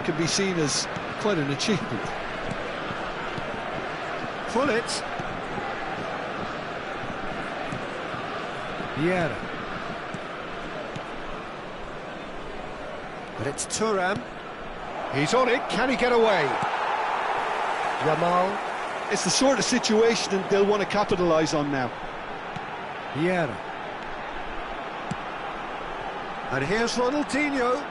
can be seen as quite an achievement. Pullet. Vieira. But it's Thuram. He's on it, can he get away? Yamal. It's the sort of situation they'll want to capitalise on now. Vieira. And here's Ronaldinho.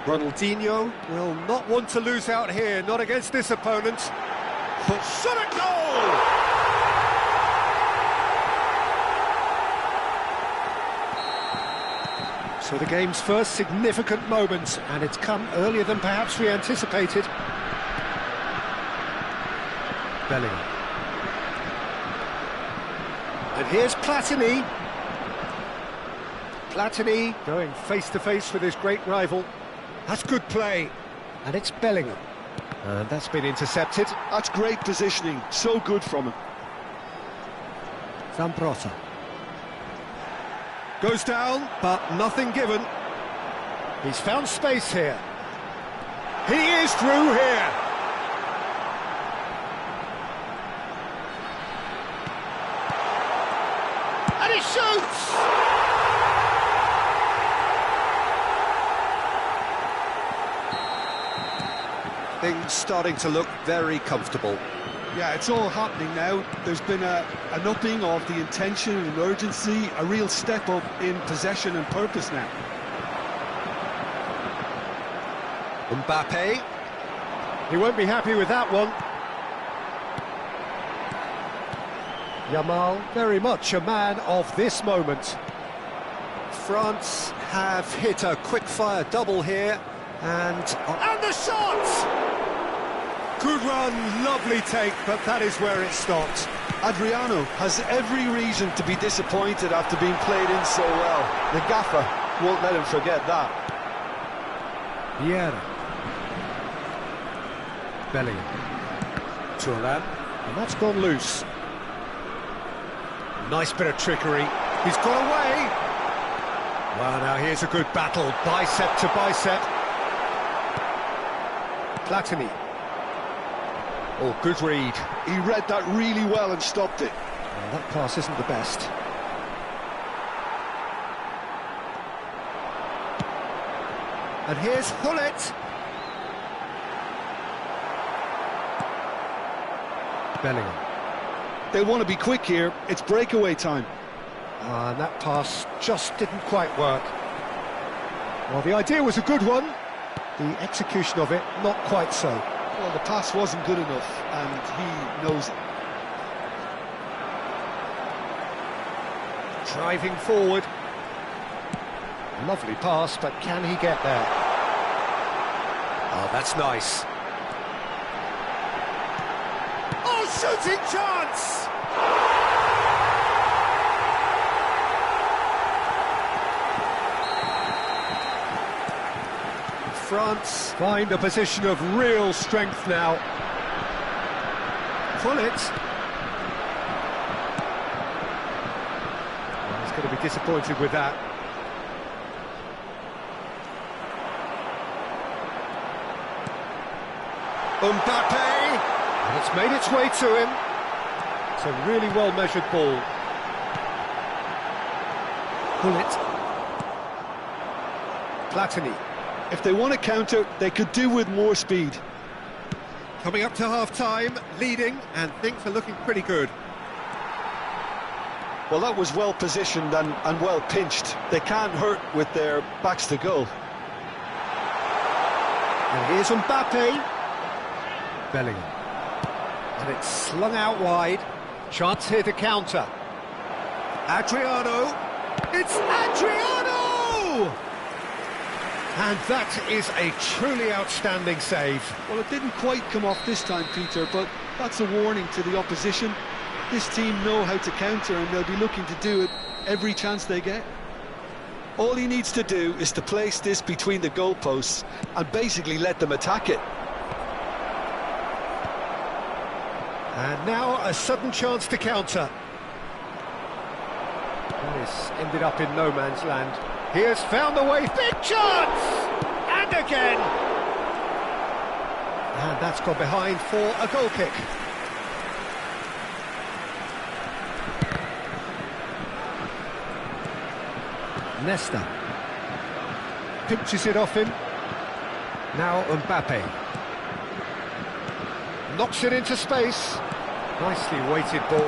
Ronaldinho will not want to lose out here, not against this opponent. But shot at goal! So the game's first significant moment, and it's come earlier than perhaps we anticipated. Bellingham. And here's Platini. Platini going face-to-face with his great rival. That's good play. And it's Bellingham. And that's been intercepted. That's great positioning, so good from him. Zamprota. Goes down, but nothing given. He's found space here. He is through here. And he shoots! Things starting to look very comfortable. Yeah, it's all happening now. There's been an upping of the intention and urgency, a real step up in possession and purpose now. Mbappe. He won't be happy with that one. Yamal, very much a man of this moment. France have hit a quick-fire double here, and the shot! Good run, lovely take, but that is where it stopped. Adriano has every reason to be disappointed after being played in so well. The gaffer won't let him forget that. Vieira. Bellingham. Thuram. And that's gone loose. Nice bit of trickery. He's got away. Well, now here's a good battle, bicep to bicep. Platini. Oh, good read. He read that really well and stopped it. Well, that pass isn't the best. And here's Hullet. Bellingham. They want to be quick here. It's breakaway time. And that pass just didn't quite work. Well, the idea was a good one. The execution of it, not quite so. Well, the pass wasn't good enough, and he knows it. Driving forward. Lovely pass, but can he get there? Oh, that's nice. Oh, shooting chance! France find a position of real strength now. Pullet. Well, he's going to be disappointed with that. Mbappe! And it's made its way to him. It's a really well-measured ball. Pullet. Platini. If they want to counter, they could do with more speed. Coming up to half-time, leading, and things are looking pretty good. Well, that was well positioned and well pinched. They can't hurt with their backs to goal. And here's Mbappe. Bellingham. And it's slung out wide. Chance here to counter. Adriano. It's Adriano! And that is a truly outstanding save. Well, it didn't quite come off this time, Peter, but that's a warning to the opposition. This team know how to counter, and they'll be looking to do it every chance they get. All he needs to do is to place this between the goalposts and basically let them attack it. And now a sudden chance to counter. This ended up in no man's land. He has found the way. Big chance! again. And that's gone behind for a goal kick. Nesta pinches it off him. Now Mbappe knocks it into space. Nicely weighted ball.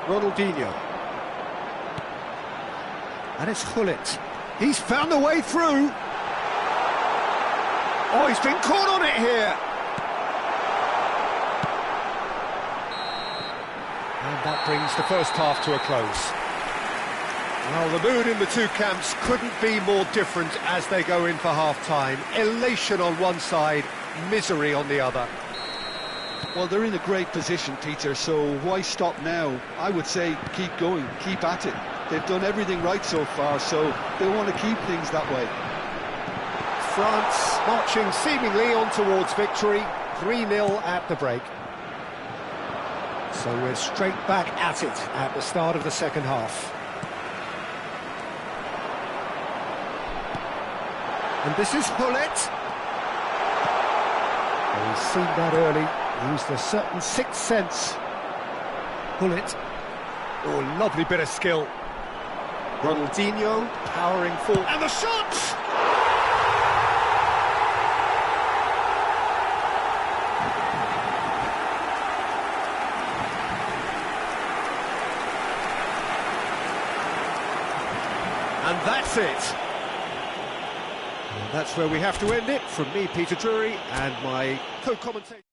Ronaldinho. And it's Gullit. He's found the way through. Oh, he's been caught on it here. And that brings the first half to a close. Well, the mood in the two camps couldn't be more different as they go in for half-time. Elation on one side, misery on the other. Well, they're in a great position, Peter, so why stop now? I would say keep going, keep at it. They've done everything right so far, so they want to keep things that way. France marching seemingly on towards victory, 3-0 at the break. So we're straight back at it at the start of the second half. And this is Gullit. Well, he's seen that early, used a certain sixth sense. Gullit. Oh, lovely bit of skill. Ronaldinho powering forward. And the shot! And that's it. And that's where we have to end it. From me, Peter Drury, and my co-commentator.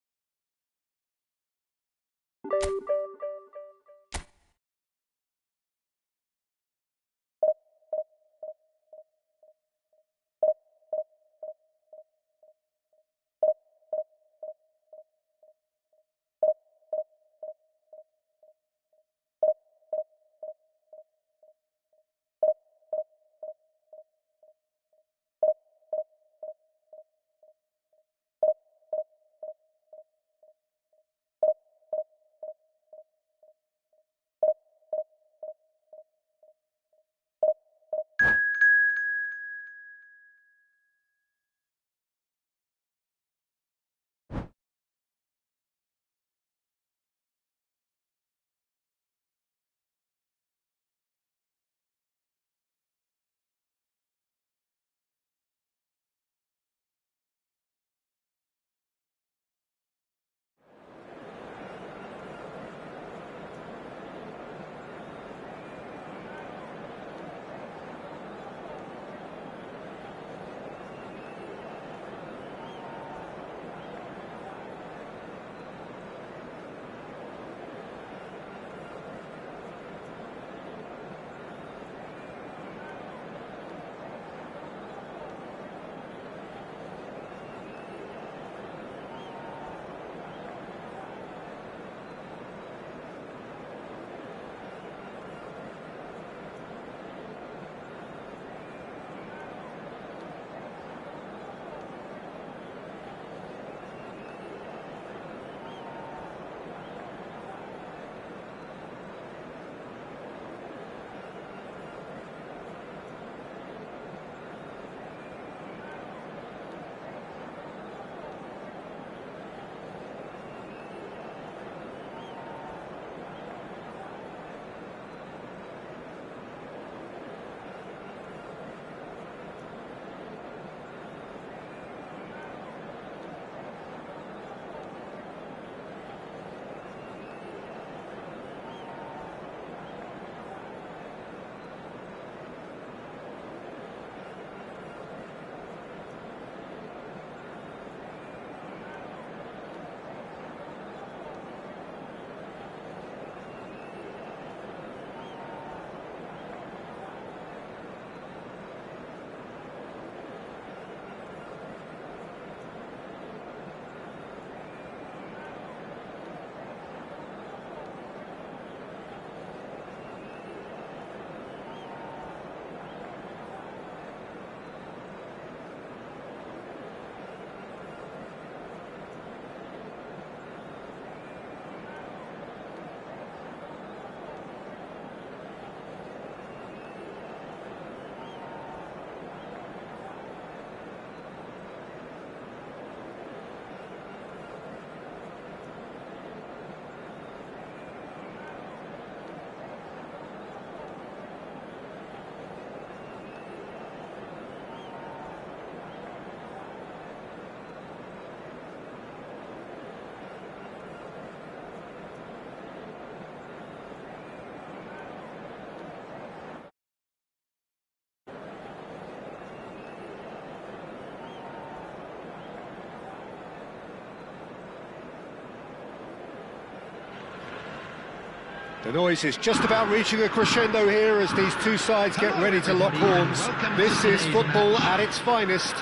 The noise is just about reaching a crescendo here as these two sides get ready to lock horns. This is football at its finest.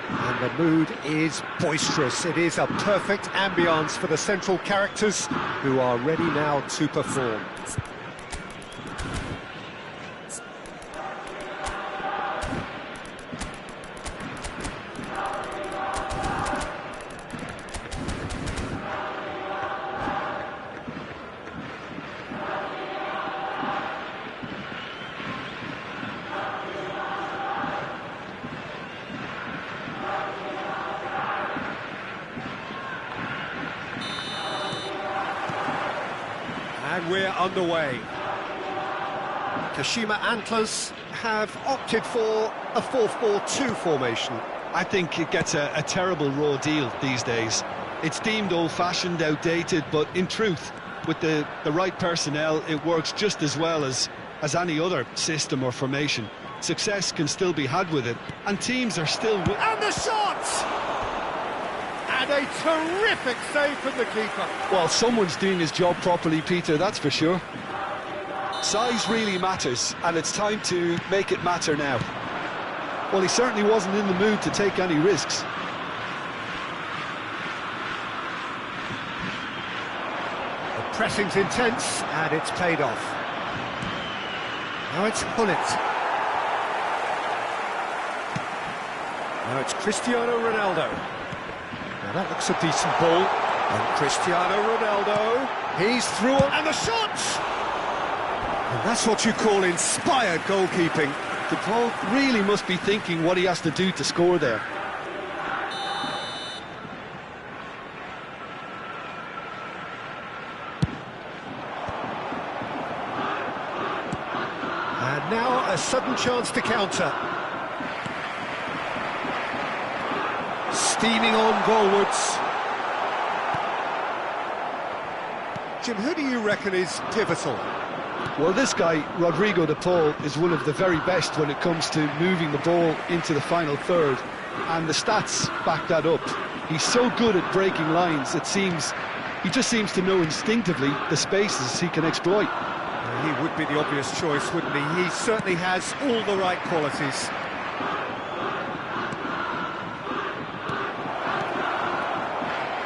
And the mood is boisterous. It is a perfect ambience for the central characters who are ready now to perform. And we're underway. Kashima Antlers have opted for a 4-4-2 formation. I think it gets a terrible raw deal these days. It's deemed old-fashioned, outdated, but in truth, with the right personnel, it works just as well as any other system or formation. Success can still be had with it, and teams are still... And the shot! And a terrific save from the keeper. Well, someone's doing his job properly, Peter, that's for sure. Size really matters, and it's time to make it matter now. Well, he certainly wasn't in the mood to take any risks. The pressing's intense, and it's paid off. Now it's Hullet. Now it's Cristiano Ronaldo. Now that looks a decent ball. And Cristiano Ronaldo, he's through, and the shot! And that's what you call inspired goalkeeping. The Paul really must be thinking what he has to do to score there. And now a sudden chance to counter. Steaming on goalwards. Jim, who do you reckon is pivotal? Well, this guy, Rodrigo de Paul, is one of the very best when it comes to moving the ball into the final third, and the stats back that up. He's so good at breaking lines, it seems, he just seems to know instinctively the spaces he can exploit. He would be the obvious choice, wouldn't he? He certainly has all the right qualities.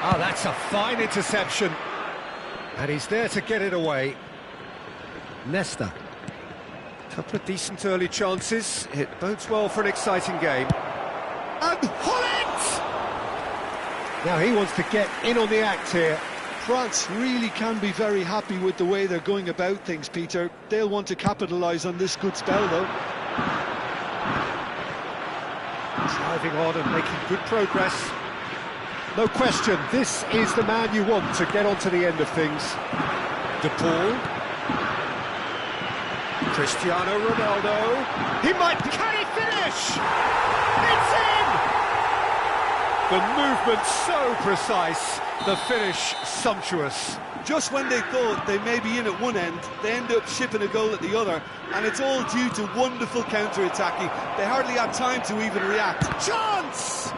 Oh, that's a fine interception. And he's there to get it away. Nesta. Couple of decent early chances. It bodes well for an exciting game. And Hullet! Now he wants to get in on the act here. France really can be very happy with the way they're going about things, Peter. They'll want to capitalise on this good spell, though. Driving on and making good progress. No question, this is the man you want to get onto the end of things. De Paul. Cristiano Ronaldo. He might... Can he finish? It's in! The movement so precise, the finish sumptuous. Just when they thought they may be in at one end, they end up shipping a goal at the other, and it's all due to wonderful counter-attacking. They hardly had time to even react. Chance!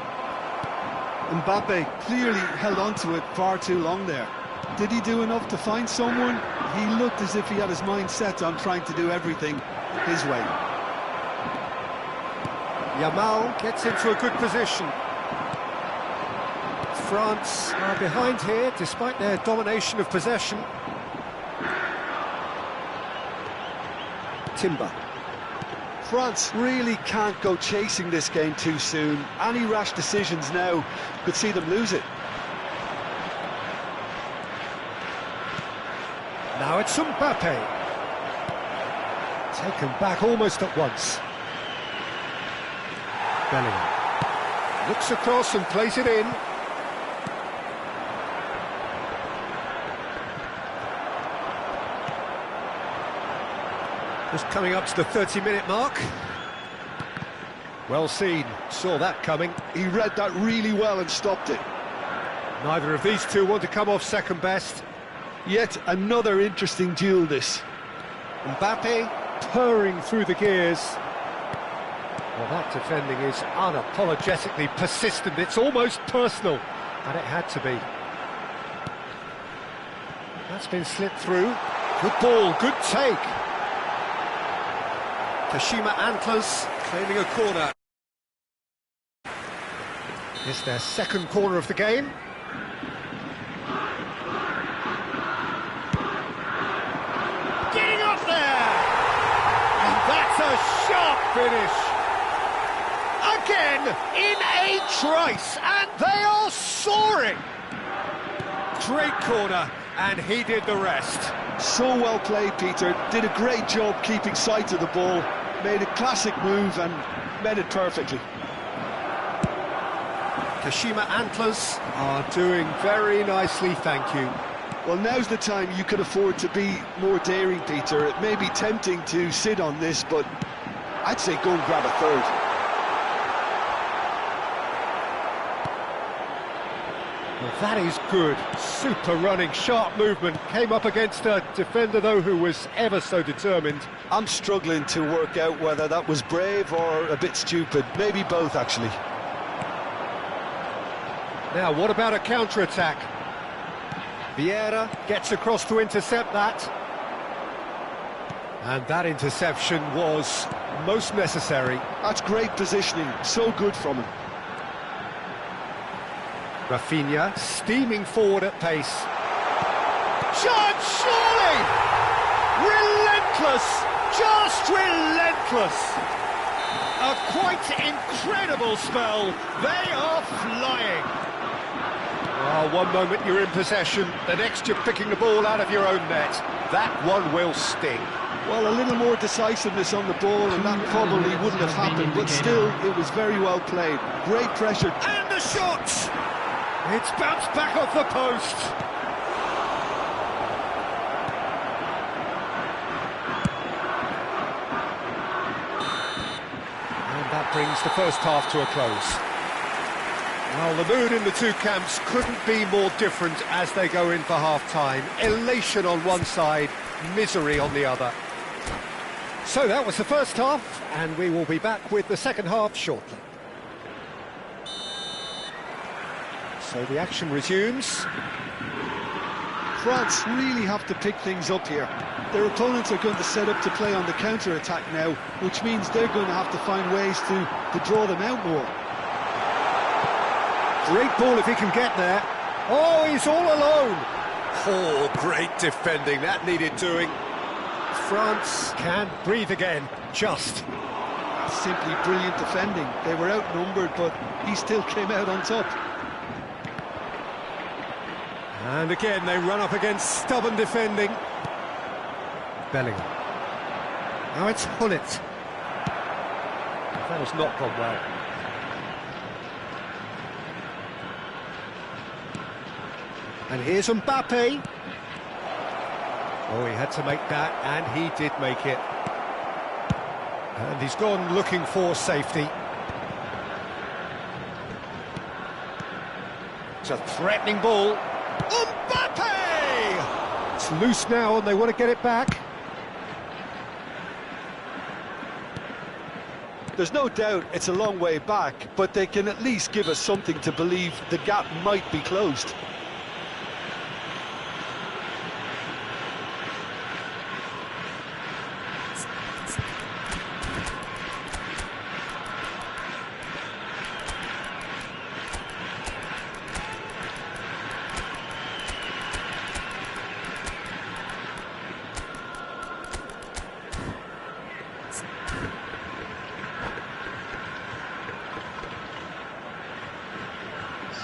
Mbappe clearly held on to it far too long there. Did he do enough to find someone? He looked as if he had his mind set on trying to do everything his way. Yamal gets into a good position. France are behind here despite their domination of possession. Timber. France really can't go chasing this game too soon. Any rash decisions now could see them lose it. Now it's Mbappe. Taken back almost at once. Bellingham. Looks across and plays it in. Just coming up to the 30-minute mark. Well seen, saw that coming. He read that really well and stopped it. Neither of these two want to come off second best. Yet another interesting duel, this. Mbappe purring through the gears. Well, that defending is unapologetically persistent. It's almost personal, and it had to be. That's been slipped through. Good ball, good take. Kashima Antlers claiming a corner. It's their second corner of the game. Getting up there! And that's a sharp finish. Again, in a trice, and they are soaring. Great corner, and he did the rest. So well played, Peter. Did a great job keeping sight of the ball. Made a classic move and met it perfectly. Kashima Antlers are doing very nicely, thank you. Well, now's the time you can afford to be more daring, Peter. It may be tempting to sit on this, but I'd say go and grab a third. Well, that is good. Super running, sharp movement. Came up against a defender, though, who was ever so determined. I'm struggling to work out whether that was brave or a bit stupid. Maybe both, actually. Now, what about a counter-attack? Vieira gets across to intercept that. And that interception was most necessary. That's great positioning. So good from him. Rafinha steaming forward at pace. Chance, surely! Relentless! Just relentless! A quite incredible spell. They are flying. Oh, one moment you're in possession, the next you're picking the ball out of your own net. That one will sting. Well, a little more decisiveness on the ball and that probably wouldn't have happened, but still, it was very well played. Great pressure. And the shot! It's bounced back off the post. And that brings the first half to a close. Well, the mood in the two camps couldn't be more different as they go in for half-time. Elation on one side, misery on the other. So that was the first half, and we will be back with the second half shortly. So the action resumes. France really have to pick things up here. Their opponents are going to set up to play on the counter-attack now, which means they're going to have to find ways to draw them out more. Great ball if he can get there. Oh, he's all alone. Oh, great defending. That needed doing. France can breathe again. Just. Simply brilliant defending. They were outnumbered, but he still came out on top. And again, they run up against stubborn defending. Bellingham. Now it's Hullet. That has not gone well. And here's Mbappe. Oh, he had to make that, and he did make it. And he's gone looking for safety. It's a threatening ball. Mbappe! It's loose now, and they want to get it back. There's no doubt it's a long way back, but they can at least give us something to believe the gap might be closed.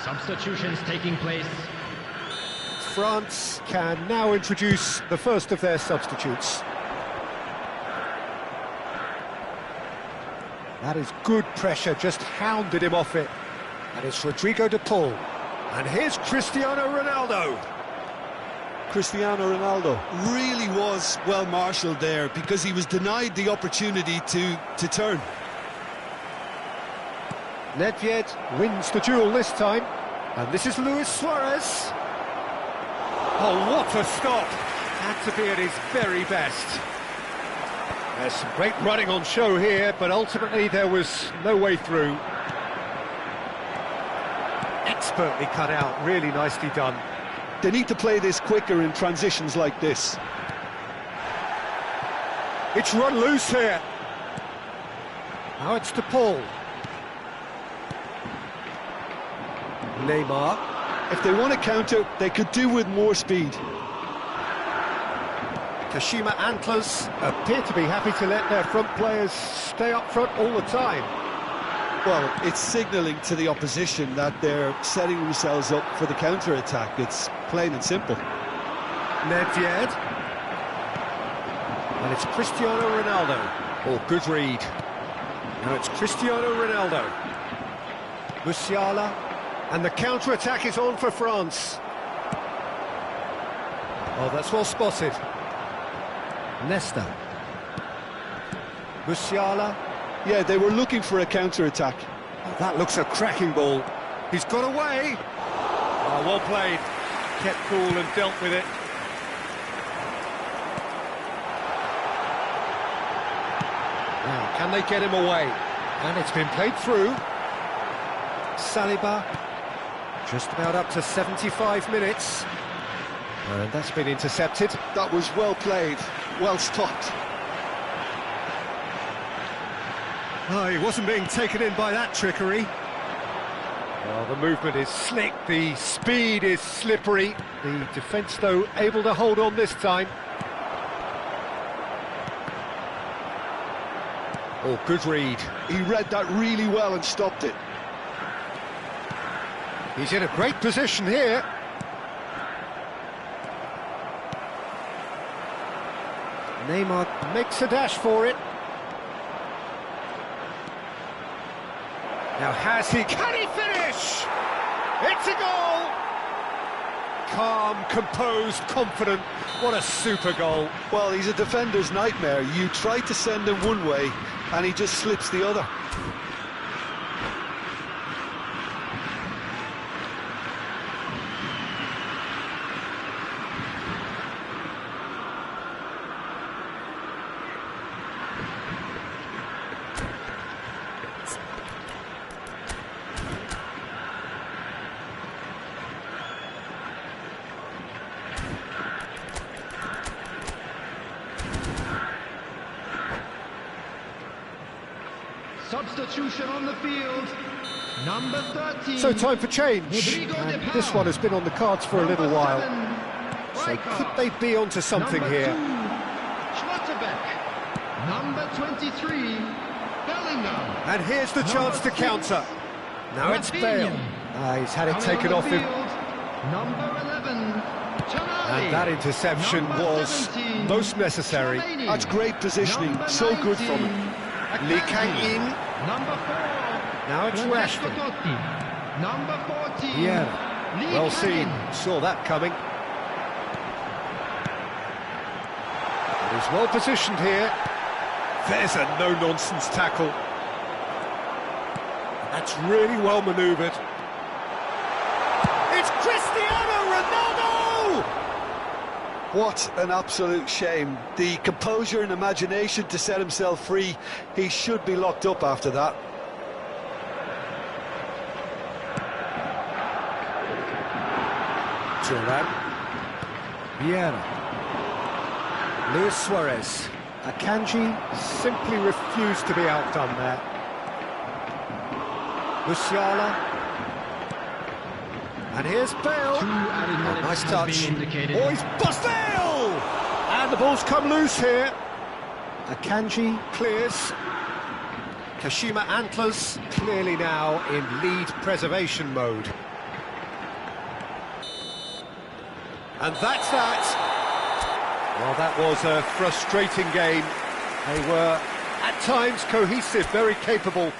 Substitutions taking place. France can now introduce the first of their substitutes. That is good pressure, just hounded him off it. And it's Rodrigo de Paul. And here's Cristiano Ronaldo. Cristiano Ronaldo really was well marshalled there because he was denied the opportunity to turn. Nedved wins the duel this time, and this is Luis Suarez. Oh, what a stop! Had to be at his very best. There's some great running on show here, but ultimately there was no way through. Expertly cut out, really nicely done. They need to play this quicker in transitions like this. It's run loose here. Now it's to Paul. Neymar. If they want to counter, they could do with more speed. Kashima Antlers appear to be happy to let their front players stay up front all the time. Well, it's signalling to the opposition that they're setting themselves up for the counter-attack. It's plain and simple. Nedved. And it's Cristiano Ronaldo. Oh, good read. Now it's Cristiano Ronaldo. Musiala. And the counter-attack is on for France. Oh, that's well spotted. Nesta. Musiala. Yeah, they were looking for a counter-attack. Oh, that looks a cracking ball. He's got away. Oh, well played. Kept cool and dealt with it. Now, can they get him away? And it's been played through. Saliba. Just about up to 75 minutes. And that's been intercepted. That was well played, well stopped. Oh, he wasn't being taken in by that trickery. Well, the movement is slick, the speed is slippery. The defence, though, able to hold on this time. Oh, good read. He read that really well and stopped it. He's in a great position here. Neymar makes a dash for it. Now has he... Can he finish? It's a goal! Calm, composed, confident. What a super goal. Well, he's a defender's nightmare. You try to send him one way, and he just slips the other. Substitution on the field, number 13. So time for change, and this one has been on the cards for a little while. So could they be onto something here? Schlotterbeck, number 23, Bellingham. And here's the chance to counter. Now it's Bale. He's had it taken off him. Number 11, Tonali. And that interception was 17, most necessary. That's great positioning, number so 19, good from him. Lee Kang-in. Number 4, Now it's Francesco Rashford. Totti. Number 14, Yeah, Lee well Kang-in. seen. Saw that coming. And he's well positioned here. There's a no-nonsense tackle. That's really well manoeuvred. It's Cristiano Ronaldo! What an absolute shame. The composure and imagination to set himself free. He should be locked up after that. Turan. Vieira. Luis Suarez. Akanji simply refused to be outdone there. Musiala. And here's Bale. Nice touch. Oh, he's busted! And the ball's come loose here. Akanji clears. Kashima Antlers clearly now in lead preservation mode. And that's that. Well, that was a frustrating game. They were, at times, cohesive, very capable.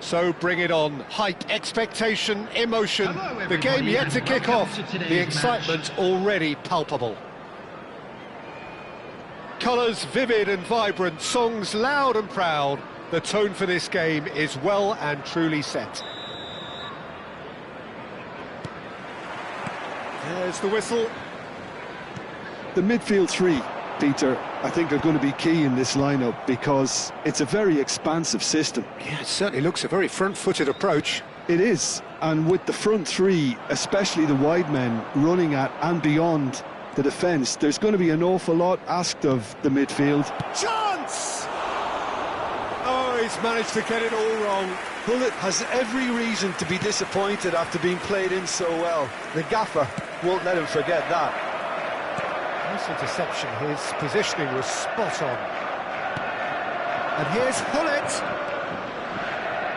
So bring it on. Hype, expectation, emotion. Hello, The game everybody, yet to and kick welcome off. to today's The excitement match. already palpable. Colours vivid and vibrant, songs loud and proud. The tone for this game is well and truly set. There's the whistle. The midfield three, Peter, I think are going to be key in this lineup because it's a very expansive system. Yeah, it certainly looks a very front-footed approach. It is, and with the front three, especially the wide men, running at and beyond the defence, there's going to be an awful lot asked of the midfield. Chance! Oh, he's managed to get it all wrong. Bullet has every reason to be disappointed after being played in so well. The gaffer won't let him forget that. Nice interception, his positioning was spot on. And here's Hullet.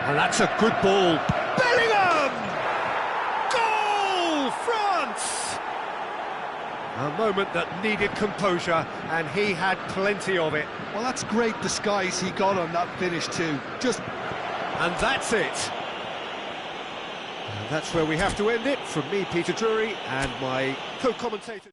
And that's a good ball. Bellingham! Goal! France! A moment that needed composure, and he had plenty of it. Well, that's great disguise he got on that finish too. And that's it. And that's where we have to end it. From me, Peter Drury, and my co-commentator.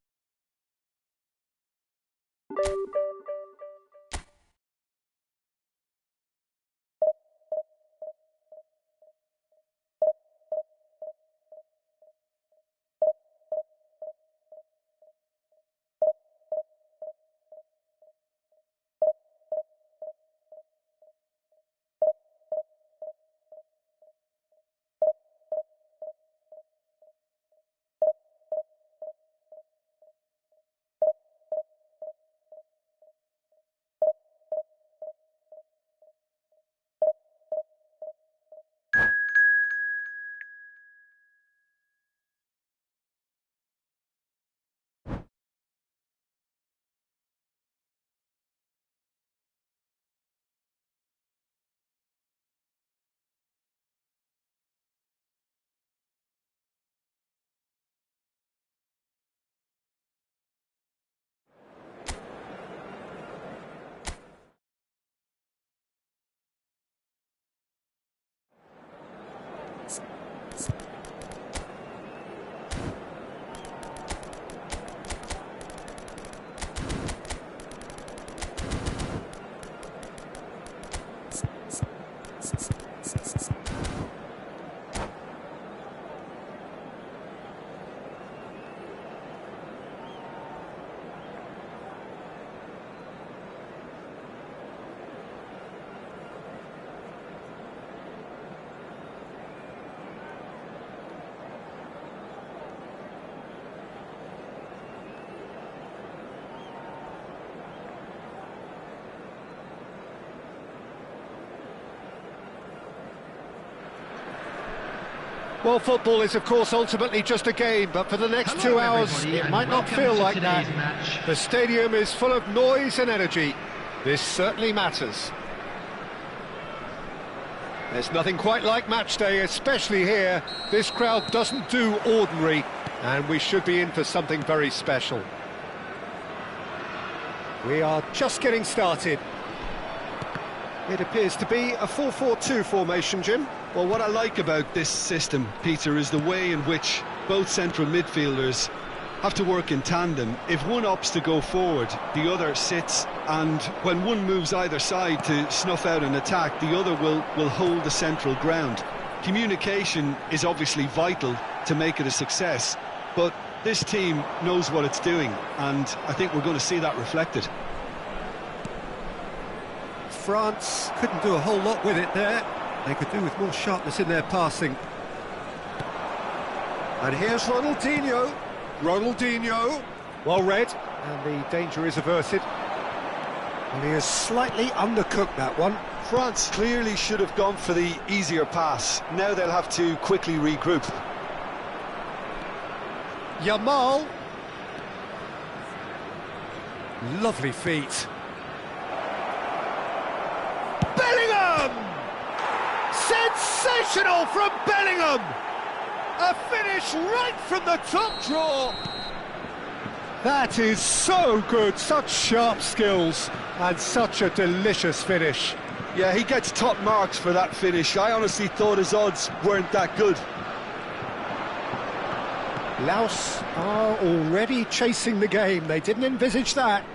Well, football is, of course, ultimately just a game, but for the next Hello, 2 hours, everybody, it and might not welcome feel to like that. today's match. The stadium is full of noise and energy. This certainly matters. There's nothing quite like match day, especially here. This crowd doesn't do ordinary, and we should be in for something very special. We are just getting started. It appears to be a 4-4-2 formation, Jim. Well, what I like about this system, Peter, is the way in which both central midfielders have to work in tandem. If one opts to go forward, the other sits, and when one moves either side to snuff out an attack, the other will hold the central ground. Communication is obviously vital to make it a success, but this team knows what it's doing, and I think we're going to see that reflected. France couldn't do a whole lot with it there. They could do with more sharpness in their passing. And here's Ronaldinho. Ronaldinho, well read, and the danger is averted. And he has slightly undercooked that one. France clearly should have gone for the easier pass. Now they'll have to quickly regroup. Yamal. Lovely feet. Bellingham! Sensational from Bellingham! A finish right from the top draw. That is so good, such sharp skills and such a delicious finish. Yeah, he gets top marks for that finish. I honestly thought his odds weren't that good. Laos are already chasing the game. They didn't envisage that.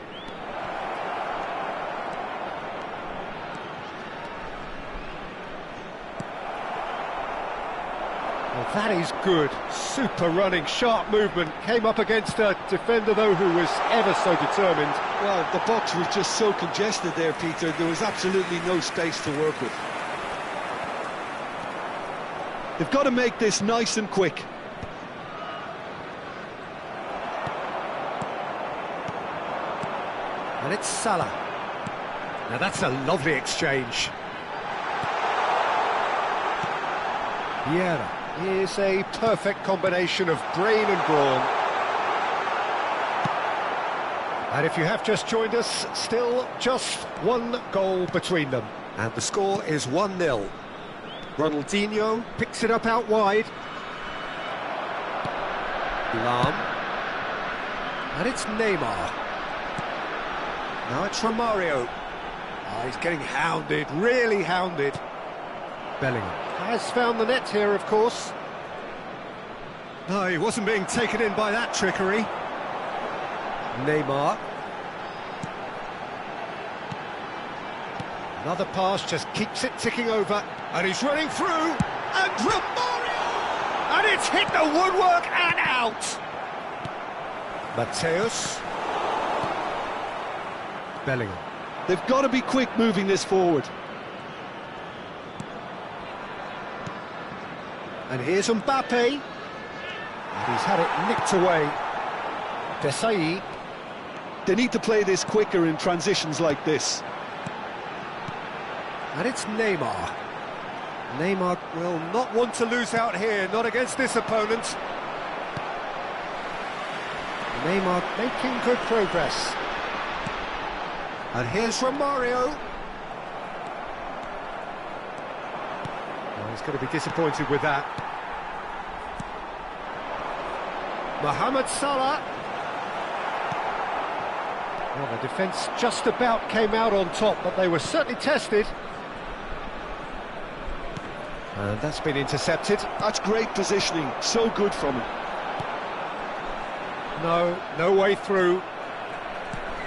Well, that is good. Super running, sharp movement. Came up against a defender, though, who was ever so determined. Well, the box was just so congested there, Peter. There was absolutely no space to work with. They've got to make this nice and quick. And it's Salah. Now that's a lovely exchange. Vieira is a perfect combination of brain and brawn. And if you have just joined us, still just one goal between them. And the score is 1-0. Ronaldinho picks it up out wide. Lam. And it's Neymar. Now it's Romario. Oh, he's getting hounded, really hounded. Bellingham has found the net here, of course. No, he wasn't being taken in by that trickery. Neymar. Another pass just keeps it ticking over. And he's running through. And Romario! And it's hit the woodwork and out. Mateus. Bellingham. They've got to be quick moving this forward. And here's Mbappe. And he's had it nicked away. Desai. They need to play this quicker in transitions like this. And it's Neymar. Neymar will not want to lose out here, not against this opponent. Neymar making good progress. And here's Romario. Well, he's going to be disappointed with that. Mohamed Salah. Well, the defence just about came out on top, but they were certainly tested. And that's been intercepted. That's great positioning, so good from him. No way through.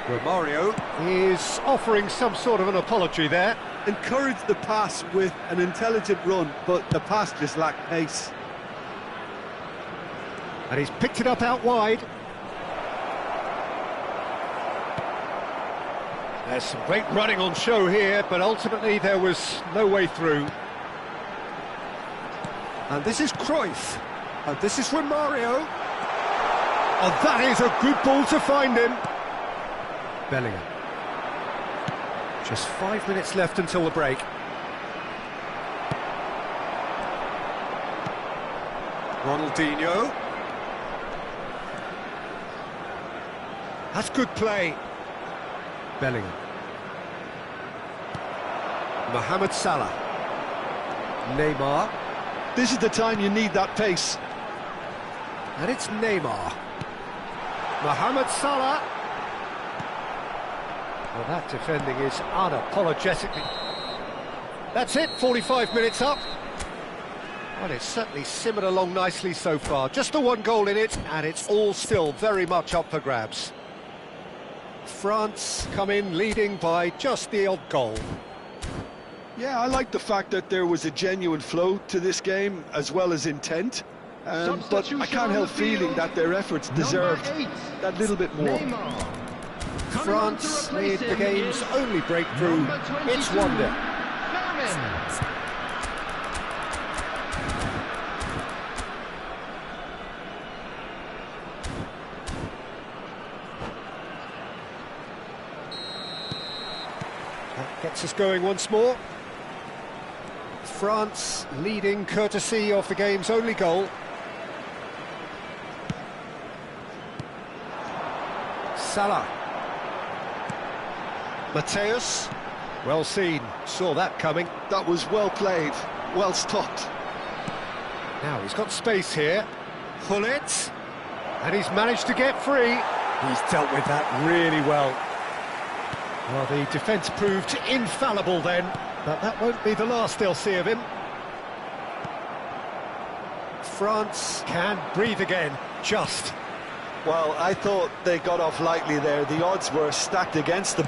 Romario is offering some sort of an apology there. Encouraged the pass with an intelligent run, but the pass just lacked pace. And he's picked it up out wide. There's some great running on show here, but ultimately there was no way through. And this is Cruyff. And this is Romario. Oh, that is a good ball to find him. Bellingham. Just 5 minutes left until the break. Ronaldinho. That's good play. Bellingham. Mohamed Salah. Neymar. This is the time you need that pace. And it's Neymar. Mohamed Salah. Well, that defending is unapologetically... That's it, 45 minutes up. Well, it's certainly simmered along nicely so far. Just the one goal in it, and it's all still very much up for grabs. France come in leading by just the odd goal. Yeah, I like the fact that there was a genuine flow to this game, as well as intent. But I can't help feeling that their efforts deserved that little bit more. France made the game's only breakthrough. It's 1-0. That gets us going once more. France leading courtesy of the game's only goal. Salah. Mateus. Well seen, saw that coming. That was well played, well stopped. Now he's got space here. Hullet. And he's managed to get free. He's dealt with that really well. Well, the defence proved infallible then, but that won't be the last they'll see of him. France can breathe again, just. Well, I thought they got off lightly there. The odds were stacked against them.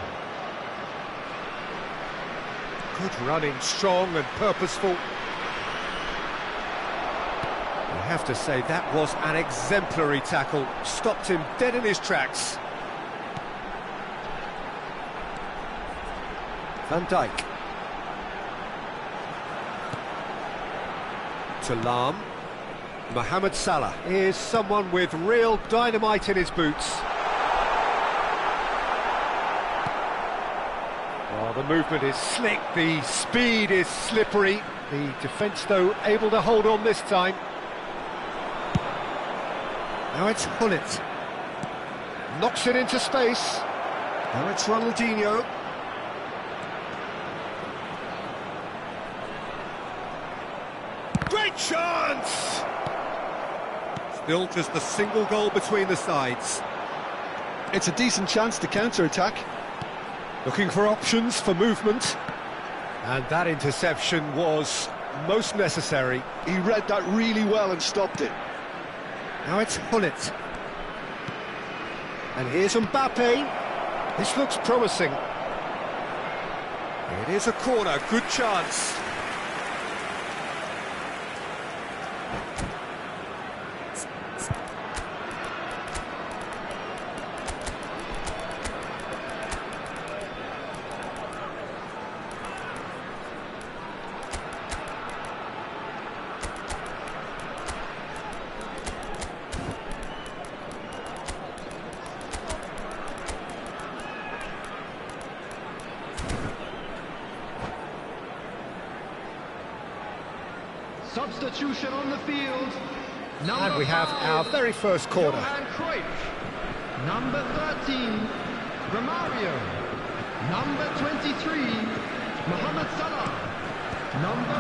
Good running, strong and purposeful. I have to say, that was an exemplary tackle. Stopped him dead in his tracks. Van Dijk. To Lahm. Mohamed Salah is someone with real dynamite in his boots. Oh, the movement is slick, the speed is slippery. The defence, though, able to hold on this time. Now it's Hullet. Knocks it into space. Now it's Ronaldinho. Great chance! Still just a single goal between the sides. It's a decent chance to counter-attack. Looking for options for movement. And that interception was most necessary. He read that really well and stopped it. Now it's Hullet. And here's Mbappe. This looks promising. It is a corner, good chance. Substitution on the field. And we have our very first corner. Number 13, Romario. Number 23, Mohamed Salah. Number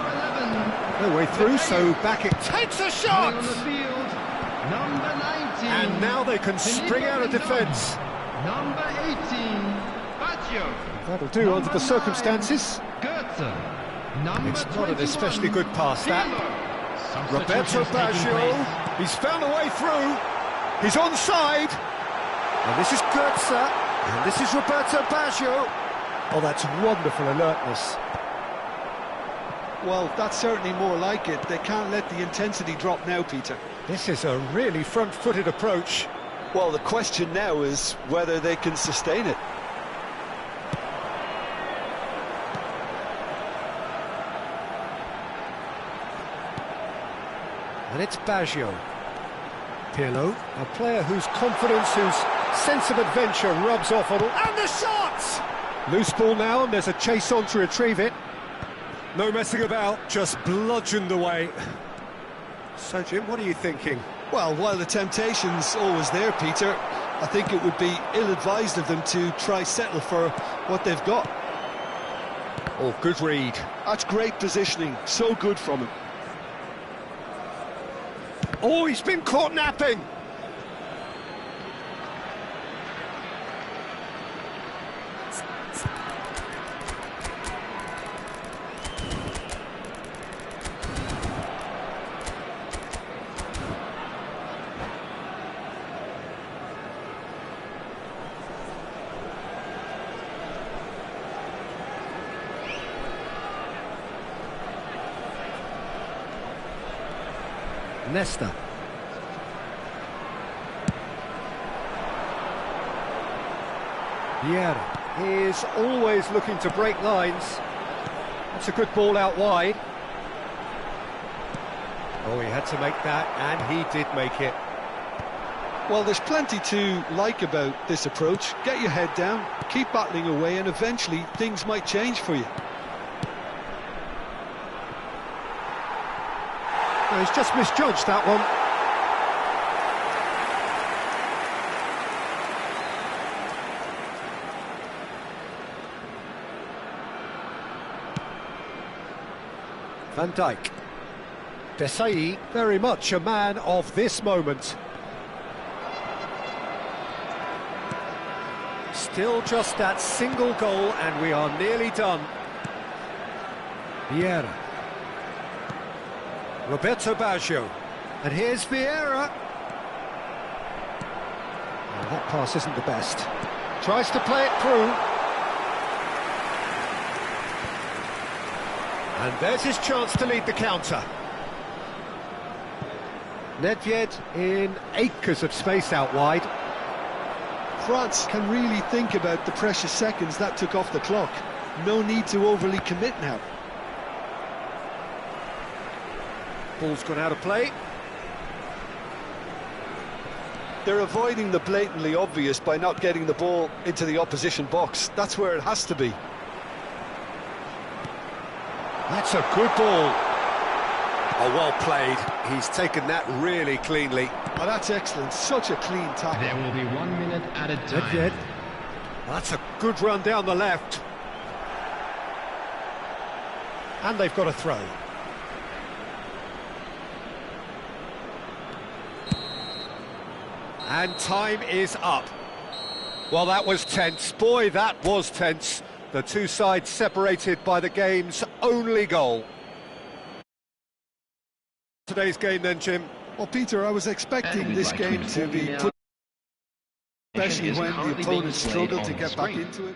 11. No way through, so back it takes a shot! On the field, number 19. And now they can spring out of defence. Number 18, Baggio. That'll do under the circumstances. Goethe. It's not an especially good pass, that. Roberto Baggio, he's found a way through. He's onside. And this is Goetze, and this is Roberto Baggio. Oh, that's wonderful alertness. Well, that's certainly more like it. They can't let the intensity drop now, Peter. This is a really front-footed approach. Well, the question now is whether they can sustain it. And it's Baggio. Pirlo, a player whose confidence, whose sense of adventure rubs off on all. And the shot! Loose ball now, and there's a chase on to retrieve it. No messing about, just bludgeoned away. So, Jim, what are you thinking? Well, while the temptation's always there, Peter, I think it would be ill-advised of them to try settle for what they've got. Oh, good read. That's great positioning, so good from him. Oh, he's been caught napping. Nesta. Vieira is always looking to break lines. That's a good ball out wide. Oh, he had to make that, and he did make it. Well, there's plenty to like about this approach. Get your head down, keep battling away, and eventually things might change for you. No, he's just misjudged that one. Van Dijk. Desai, very much a man of this moment. Still just that single goal and we are nearly done. Vieira. Roberto Baggio. And here's Vieira. Oh, that pass isn't the best. Tries to play it through. And there's his chance to lead the counter. Nedved in acres of space out wide. France can really think about the precious seconds that took off the clock. No need to overly commit now. Ball's gone out of play. They're avoiding the blatantly obvious by not getting the ball into the opposition box. That's where it has to be. That's a good ball. Oh, well played. He's taken that really cleanly. Oh, that's excellent. Such a clean tackle. There will be 1 minute added time. Nedved. That's a good run down the left. And they've got a throw. And time is up. Well, that was tense. Boy, that was tense. The two sides separated by the game's only goal. Today's game then, Jim. Well, Peter, I was expecting this game to be put, especially when the opponents struggled to get back into it.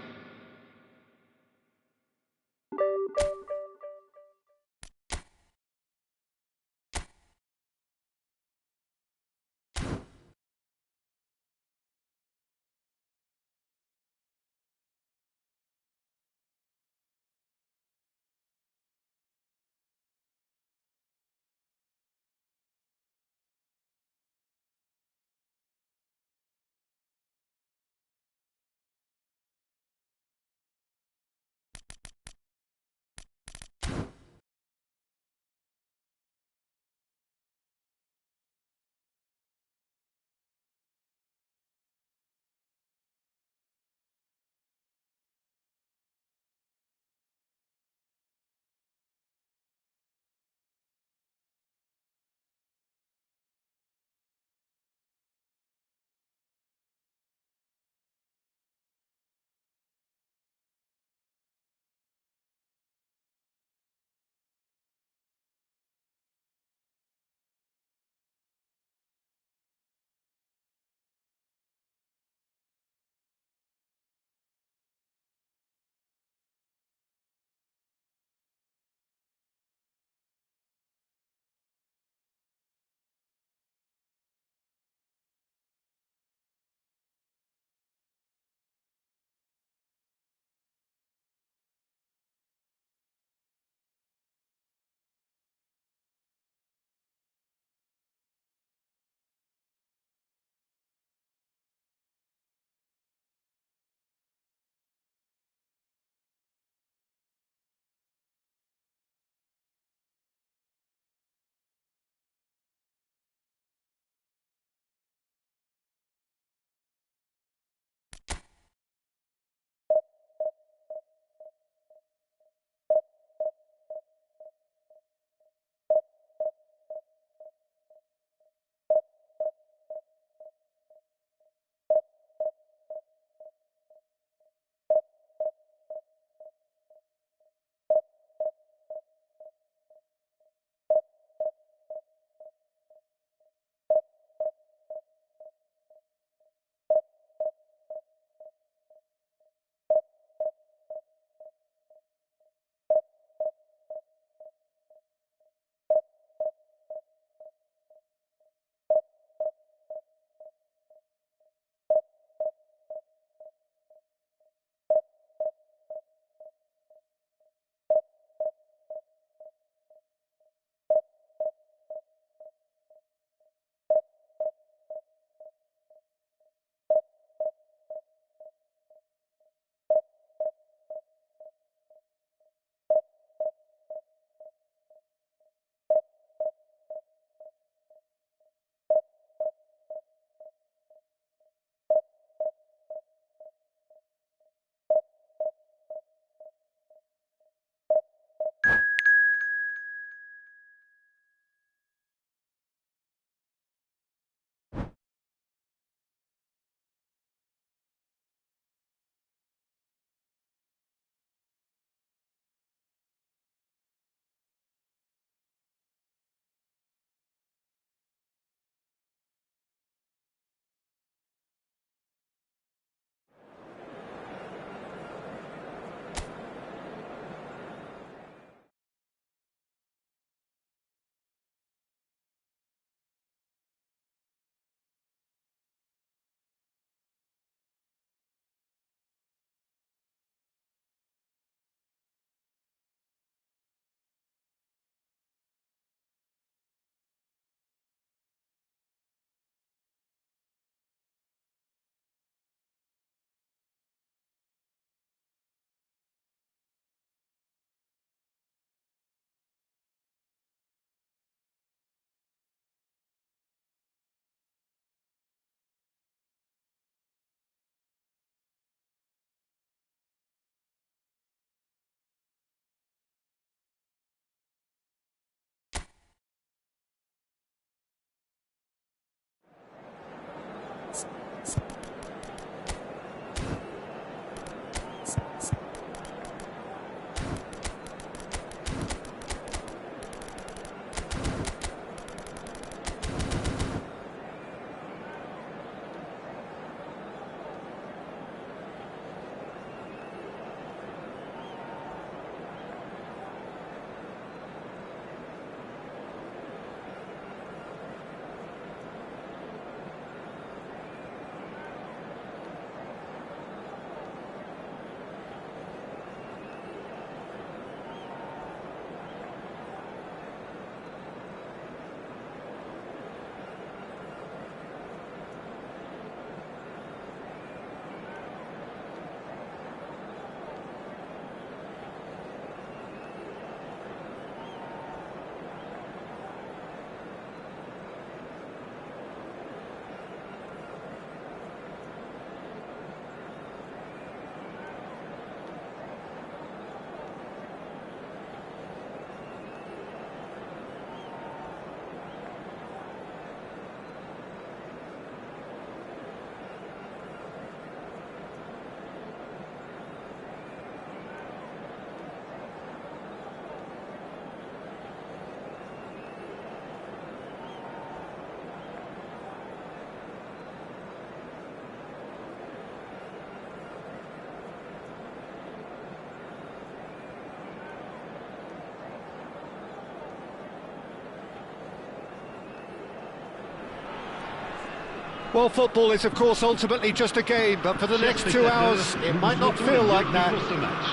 Well, football is, of course, ultimately just a game, but for the next 2 hours, it might not feel like that.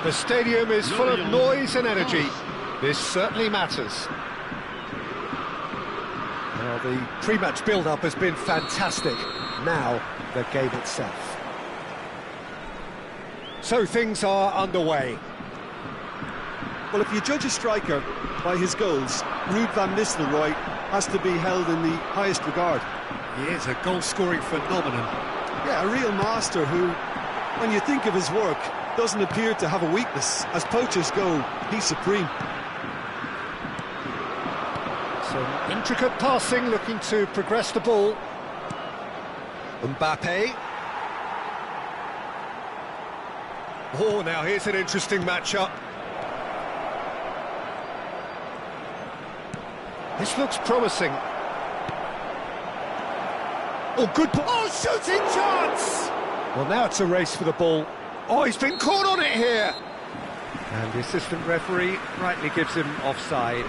The stadium is full of noise and energy. This certainly matters. Well, the pre-match build-up has been fantastic. Now, the game itself. So things are underway. Well, if you judge a striker by his goals, Ruud van Nistelrooy has to be held in the highest regard. He is a goal-scoring phenomenon. Yeah, a real master who, when you think of his work, doesn't appear to have a weakness. As poachers go, he's supreme. Some intricate passing, looking to progress the ball. Mbappe. Oh, now here's an interesting matchup. This looks promising. Oh, good ball. Oh, shooting chance! Well, now it's a race for the ball. Oh, he's been caught on it here. And the assistant referee rightly gives him offside.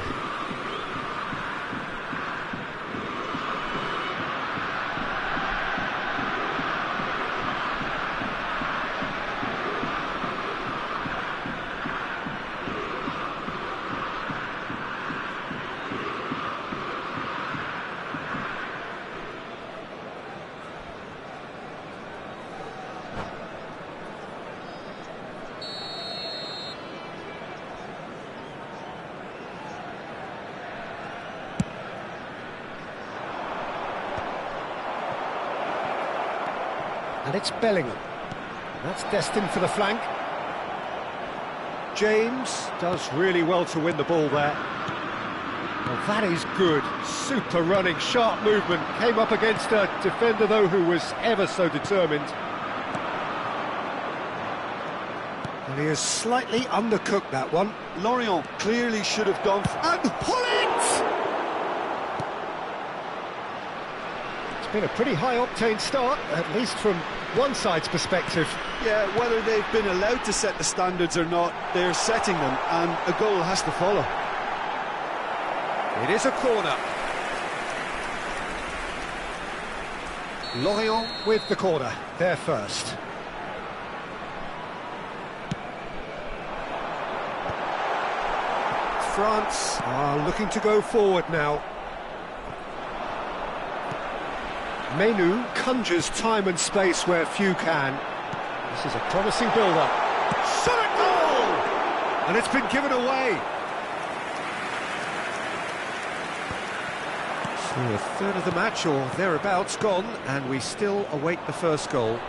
And it's Bellingham. That's destined for the flank. James does really well to win the ball there. Well, that is good. Super running, sharp movement. Came up against a defender, though, who was ever so determined. And he has slightly undercooked that one. Lorient clearly should have gone for... And pull it! It's been a pretty high-octane start, at least from one side's perspective. Yeah, whether they've been allowed to set the standards or not, they're setting them, and a goal has to follow. It is a corner. Lorient with the corner, they're first. France are looking to go forward now. Menu conjures time and space where few can. This is a promising build-up. Shot at goal! And it's been given away. So a third of the match, or thereabouts, gone, and we still await the first goal.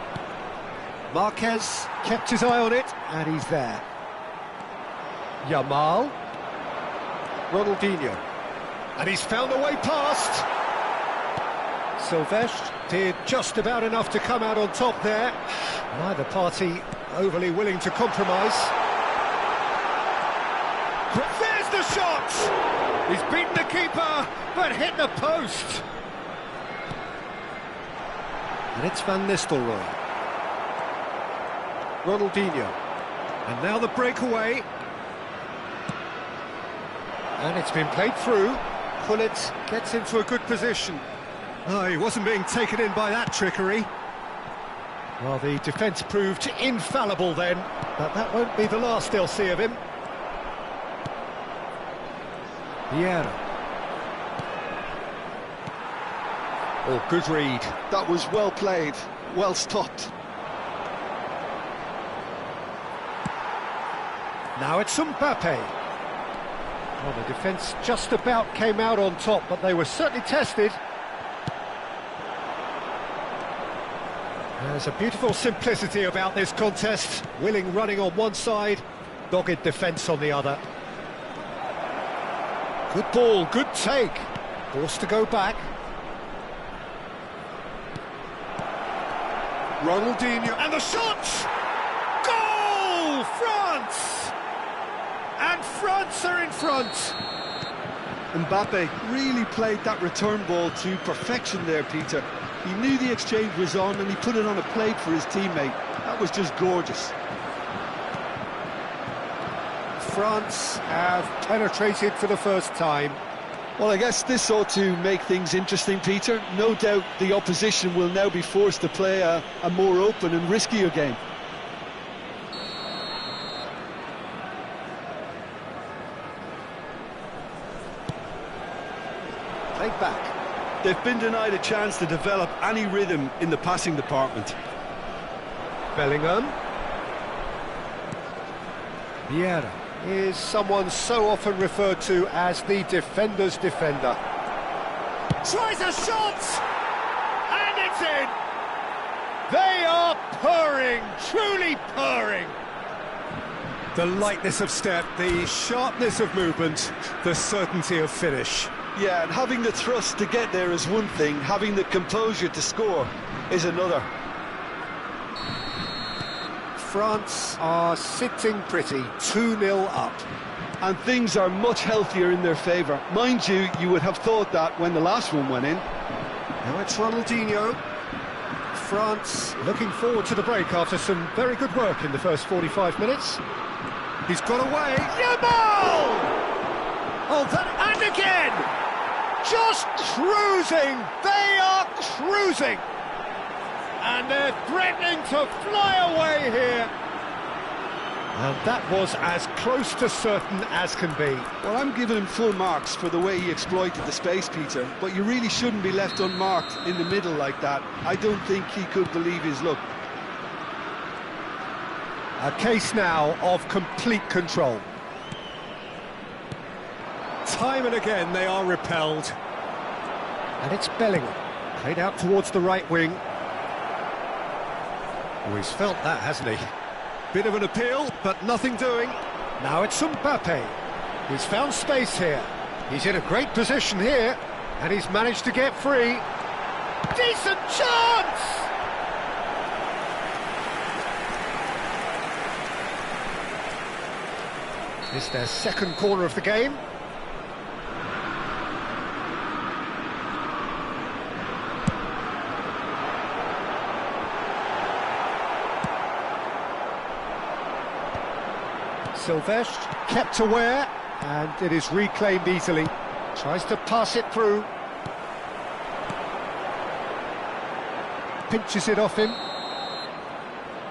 Marquez kept his eye on it, and he's there. Yamal. Ronaldinho. And he's found a way past. Silvestre did just about enough to come out on top there. Neither party overly willing to compromise. There's the shot! He's beaten the keeper, but hit the post. And it's Van Nistelrooy. Ronaldinho. And now the breakaway. And it's been played through. Pullet gets into a good position. Oh, he wasn't being taken in by that trickery. Well, the defence proved infallible then, but that won't be the last they'll see of him. Vieira. Oh, good read. That was well played, well stopped. Now it's Mbappe. Well, the defence just about came out on top, but they were certainly tested. There's a beautiful simplicity about this contest. Willing running on one side, dogged defence on the other. Good ball, good take. Forced to go back. Ronaldinho, and the shot! Goal! France! And France are in front. Mbappe really played that return ball to perfection there, Peter. He knew the exchange was on and he put it on a plate for his teammate. That was just gorgeous. France have penetrated for the first time. Well, I guess this ought to make things interesting, Peter. No doubt the opposition will now be forced to play a more open and riskier game. Played back. They've been denied a chance to develop any rhythm in the passing department. Bellingham. Vieira is someone so often referred to as the defender's defender. Tries a shot! And it's in! They are purring, truly purring. The lightness of step, the sharpness of movement, the certainty of finish. Yeah, and having the thrust to get there is one thing, having the composure to score is another. France are sitting pretty, 2-0 up. And things are much healthier in their favour. Mind you, you would have thought that when the last one went in. Now it's Ronaldinho. France looking forward to the break after some very good work in the first 45 minutes. He's got away. Yamal! Oh, that, and again! Just cruising! They are cruising! And they're threatening to fly away here. And that was as close to certain as can be. Well, I'm giving him full marks for the way he exploited the space, Peter, but you really shouldn't be left unmarked in the middle like that. I don't think he could believe his luck. A case now of complete control. Time and again they are repelled. And it's Bellingham, played out towards the right wing. Oh, he's felt that, hasn't he? Bit of an appeal, but nothing doing. Now it's Mbappe. He's found space here. He's in a great position here, and he's managed to get free. Decent chance! It's their second corner of the game. Silvestre kept aware, and it is reclaimed easily. Tries to pass it through. Pinches it off him.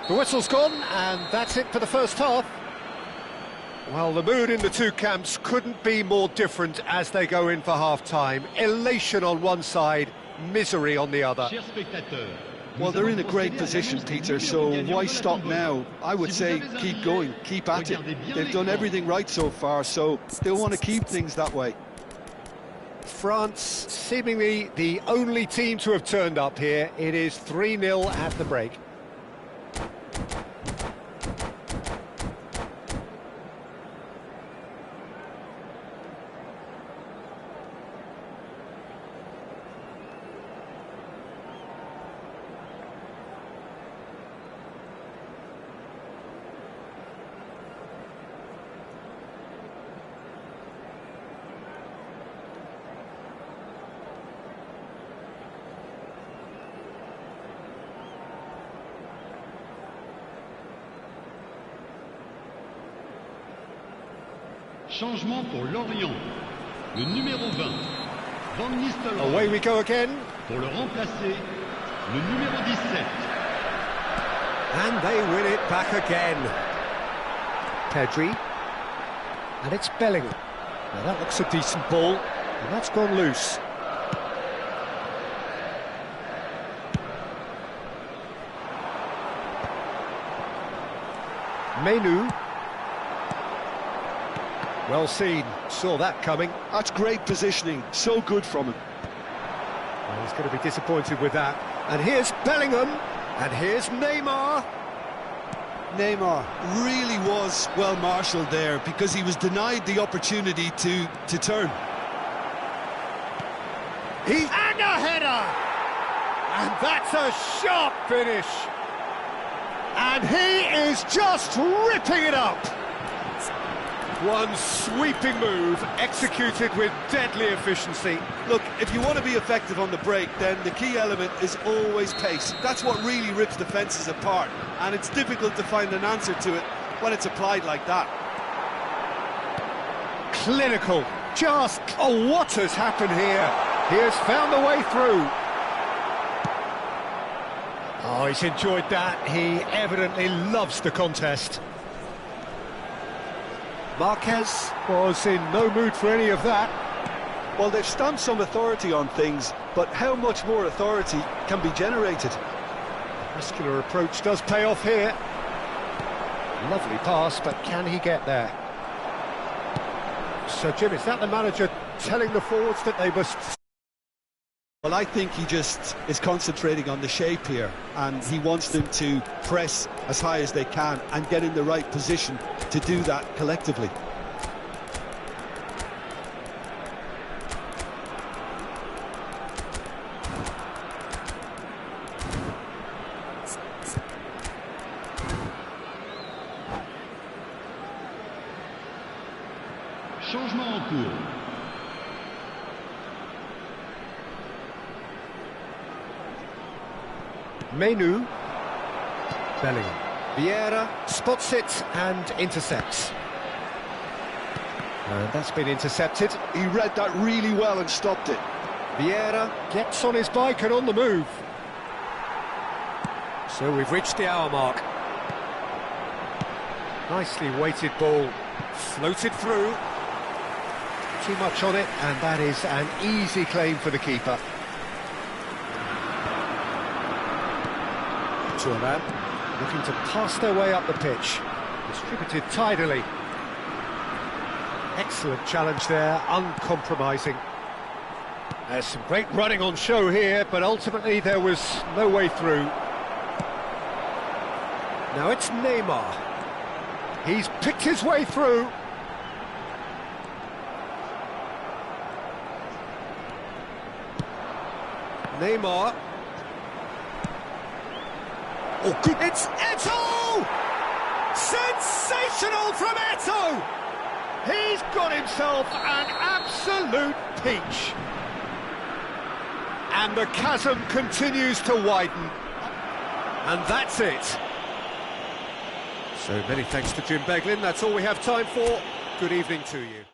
The whistle's gone, and that's it for the first half. Well, the mood in the two camps couldn't be more different as they go in for half-time. Elation on one side, misery on the other. Well, they're in a great position, Peter, so why stop now? I would say keep going, keep at it. They've done everything right so far, so they'll want to keep things that way. France, seemingly the only team to have turned up here. It is 3-0 at the break. Changement pour Lorient. Le numéro 20, Van Nistelrooy. Away we go again. Pour le remplacer, le numéro 17. And they win it back again. Pedri. And it's Bellingham. Now that looks a decent ball. And that's gone loose. Menu. Well seen, saw that coming. That's great positioning, so good from him. Well, he's going to be disappointed with that. And here's Bellingham, and here's Neymar. Neymar really was well marshalled there because he was denied the opportunity to turn. And a header! And that's a sharp finish. And he is just ripping it up. One sweeping move, executed with deadly efficiency. Look, if you want to be effective on the break, then the key element is always pace. That's what really rips defences apart, and it's difficult to find an answer to it when it's applied like that. Clinical, just... Oh, what has happened here? He has found the way through. Oh, he's enjoyed that. He evidently loves the contest. Marquez was in no mood for any of that. Well, they've stamped some authority on things, but how much more authority can be generated? Muscular approach does pay off here. Lovely pass, but can he get there? So, Jim, is that the manager telling the forwards that they must... Well, I think he just is concentrating on the shape here, and he wants them to press as high as they can and get in the right position to do that collectively. Changement en cours. Menu. Bellingham. Vieira spots it and intercepts. And that's been intercepted. He read that really well and stopped it. Vieira gets on his bike and on the move. So we've reached the hour mark. Nicely weighted ball. Floated through. Too much on it, and that is an easy claim for the keeper. To a man, looking to pass their way up the pitch. Distributed tidily. Excellent challenge there, uncompromising. There's some great running on show here, but ultimately there was no way through. Now it's Neymar. He's picked his way through. Neymar. Oh, good. It's Eto'o! Sensational from Eto'o! He's got himself an absolute peach. And the chasm continues to widen. And that's it. So many thanks to Jim Beglin. That's all we have time for. Good evening to you.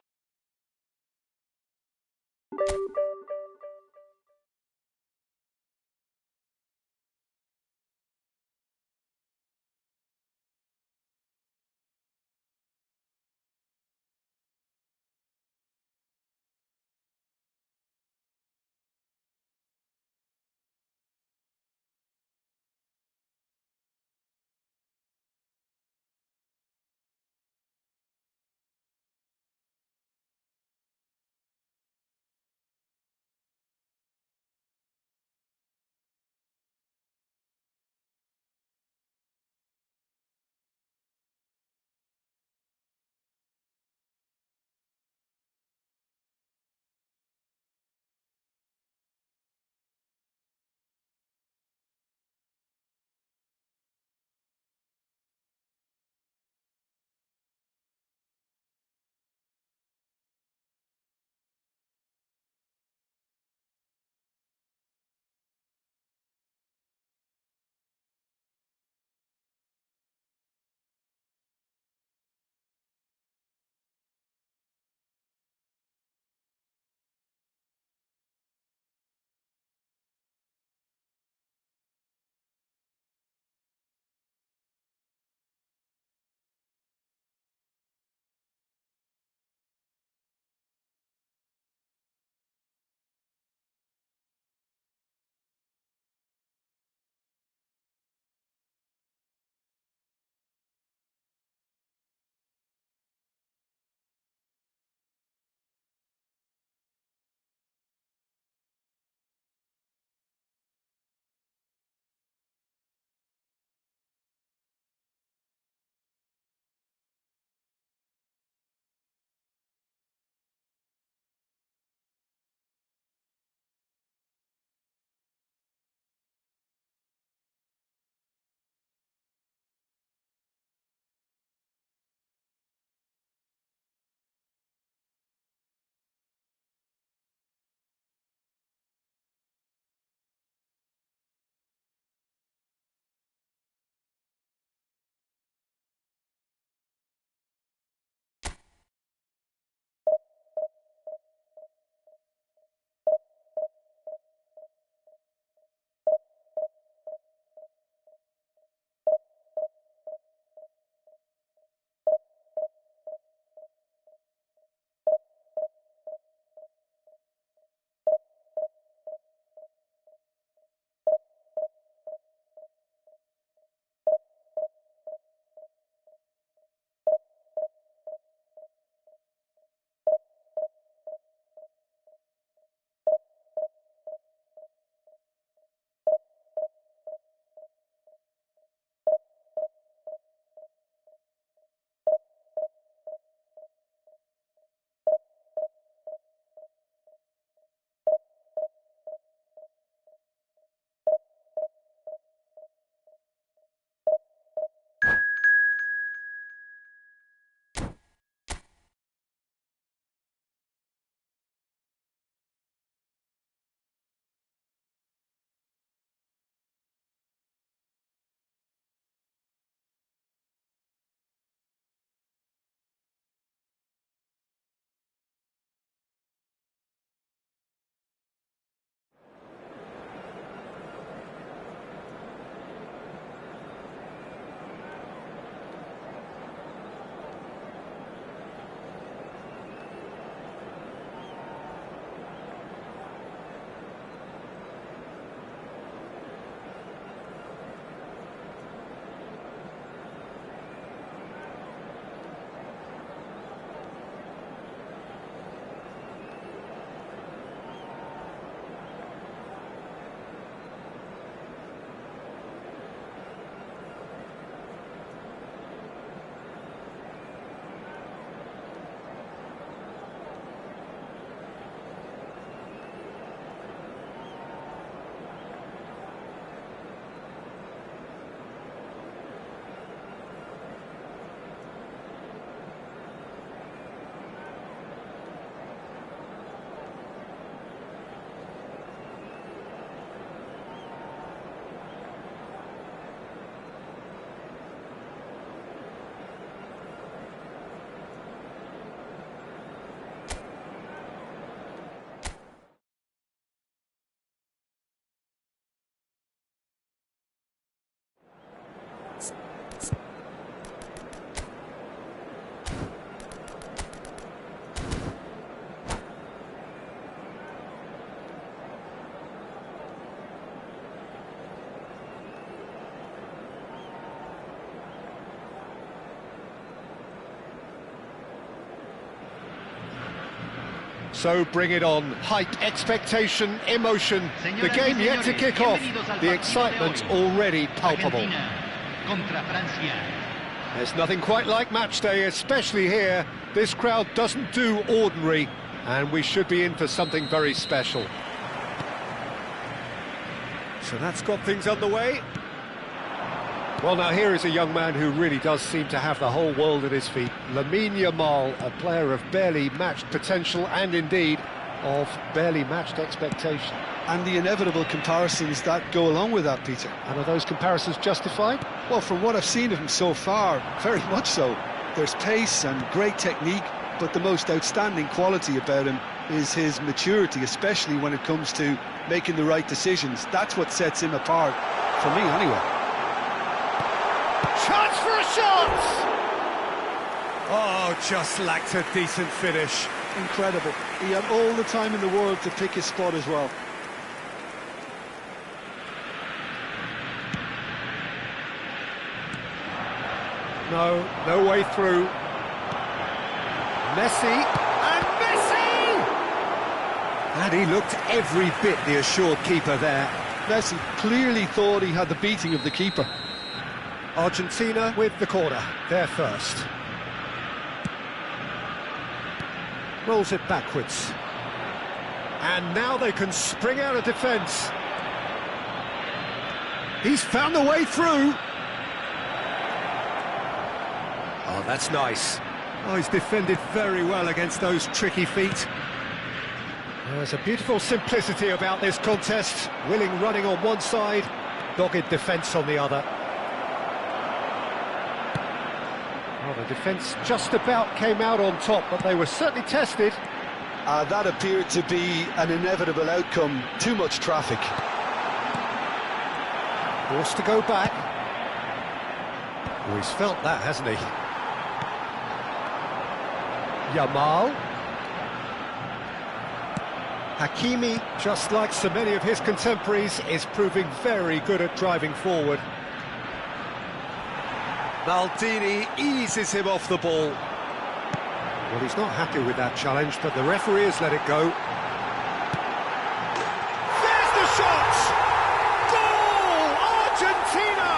So bring it on. Hype, expectation, emotion. The game yet to kick off. The excitement already palpable. There's nothing quite like match day, especially here. This crowd doesn't do ordinary, and we should be in for something very special. So that's got things underway. Well, now here is a young man who really does seem to have the whole world at his feet. Lamine Yamal, a player of barely matched potential and indeed of barely matched expectation. And the inevitable comparisons that go along with that, Peter. And are those comparisons justified? Well, from what I've seen of him so far, very much so. There's pace and great technique, but the most outstanding quality about him is his maturity, especially when it comes to making the right decisions. That's what sets him apart, for me anyway. Chance for a shot! Oh, just lacked a decent finish. Incredible. He had all the time in the world to pick his spot as well. No way through. Messi, and Messi! And he looked every bit the assured keeper there. Messi clearly thought he had the beating of the keeper. Argentina with the corner, there first. Rolls it backwards. And now they can spring out of defence. He's found the way through. Oh, that's nice. Oh, he's defended very well against those tricky feet. There's a beautiful simplicity about this contest. Willing running on one side, dogged defence on the other. Well, the defence just about came out on top, but they were certainly tested. That appeared to be an inevitable outcome. Too much traffic. Forced to go back. Oh, he's felt that, hasn't he? Yamal. Hakimi, just like so many of his contemporaries, is proving very good at driving forward. Maldini eases him off the ball. Well, he's not happy with that challenge, but the referee has let it go. There's the shot! Goal! Argentina!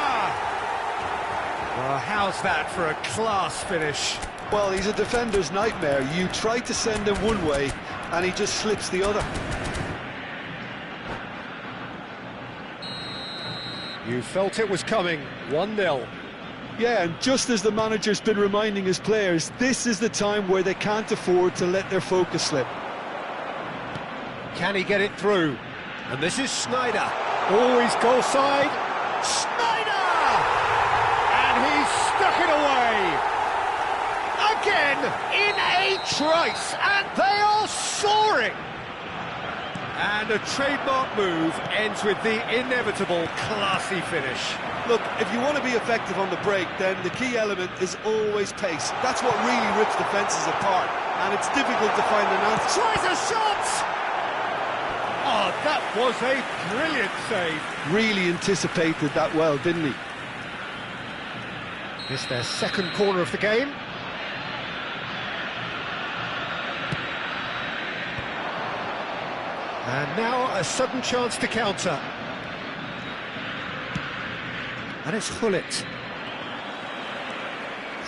Well, how's that for a class finish? Well, he's a defender's nightmare. You try to send him one way, and he just slips the other. You felt it was coming. 1-0. Yeah, and just as the manager's been reminding his players, this is the time where they can't afford to let their focus slip. Can he get it through? And this is Schneider. Always goal side. Schneider! And he's stuck it away. Again, in a trice, and they are soaring. And a trademark move ends with the inevitable classy finish. Look, if you want to be effective on the break, then the key element is always pace. That's what really rips defences apart, and it's difficult to find an answer. Tries a shot! Oh, that was a brilliant save. Really anticipated that well, didn't he? It's their second corner of the game. And now a sudden chance to counter. And it's Hullet.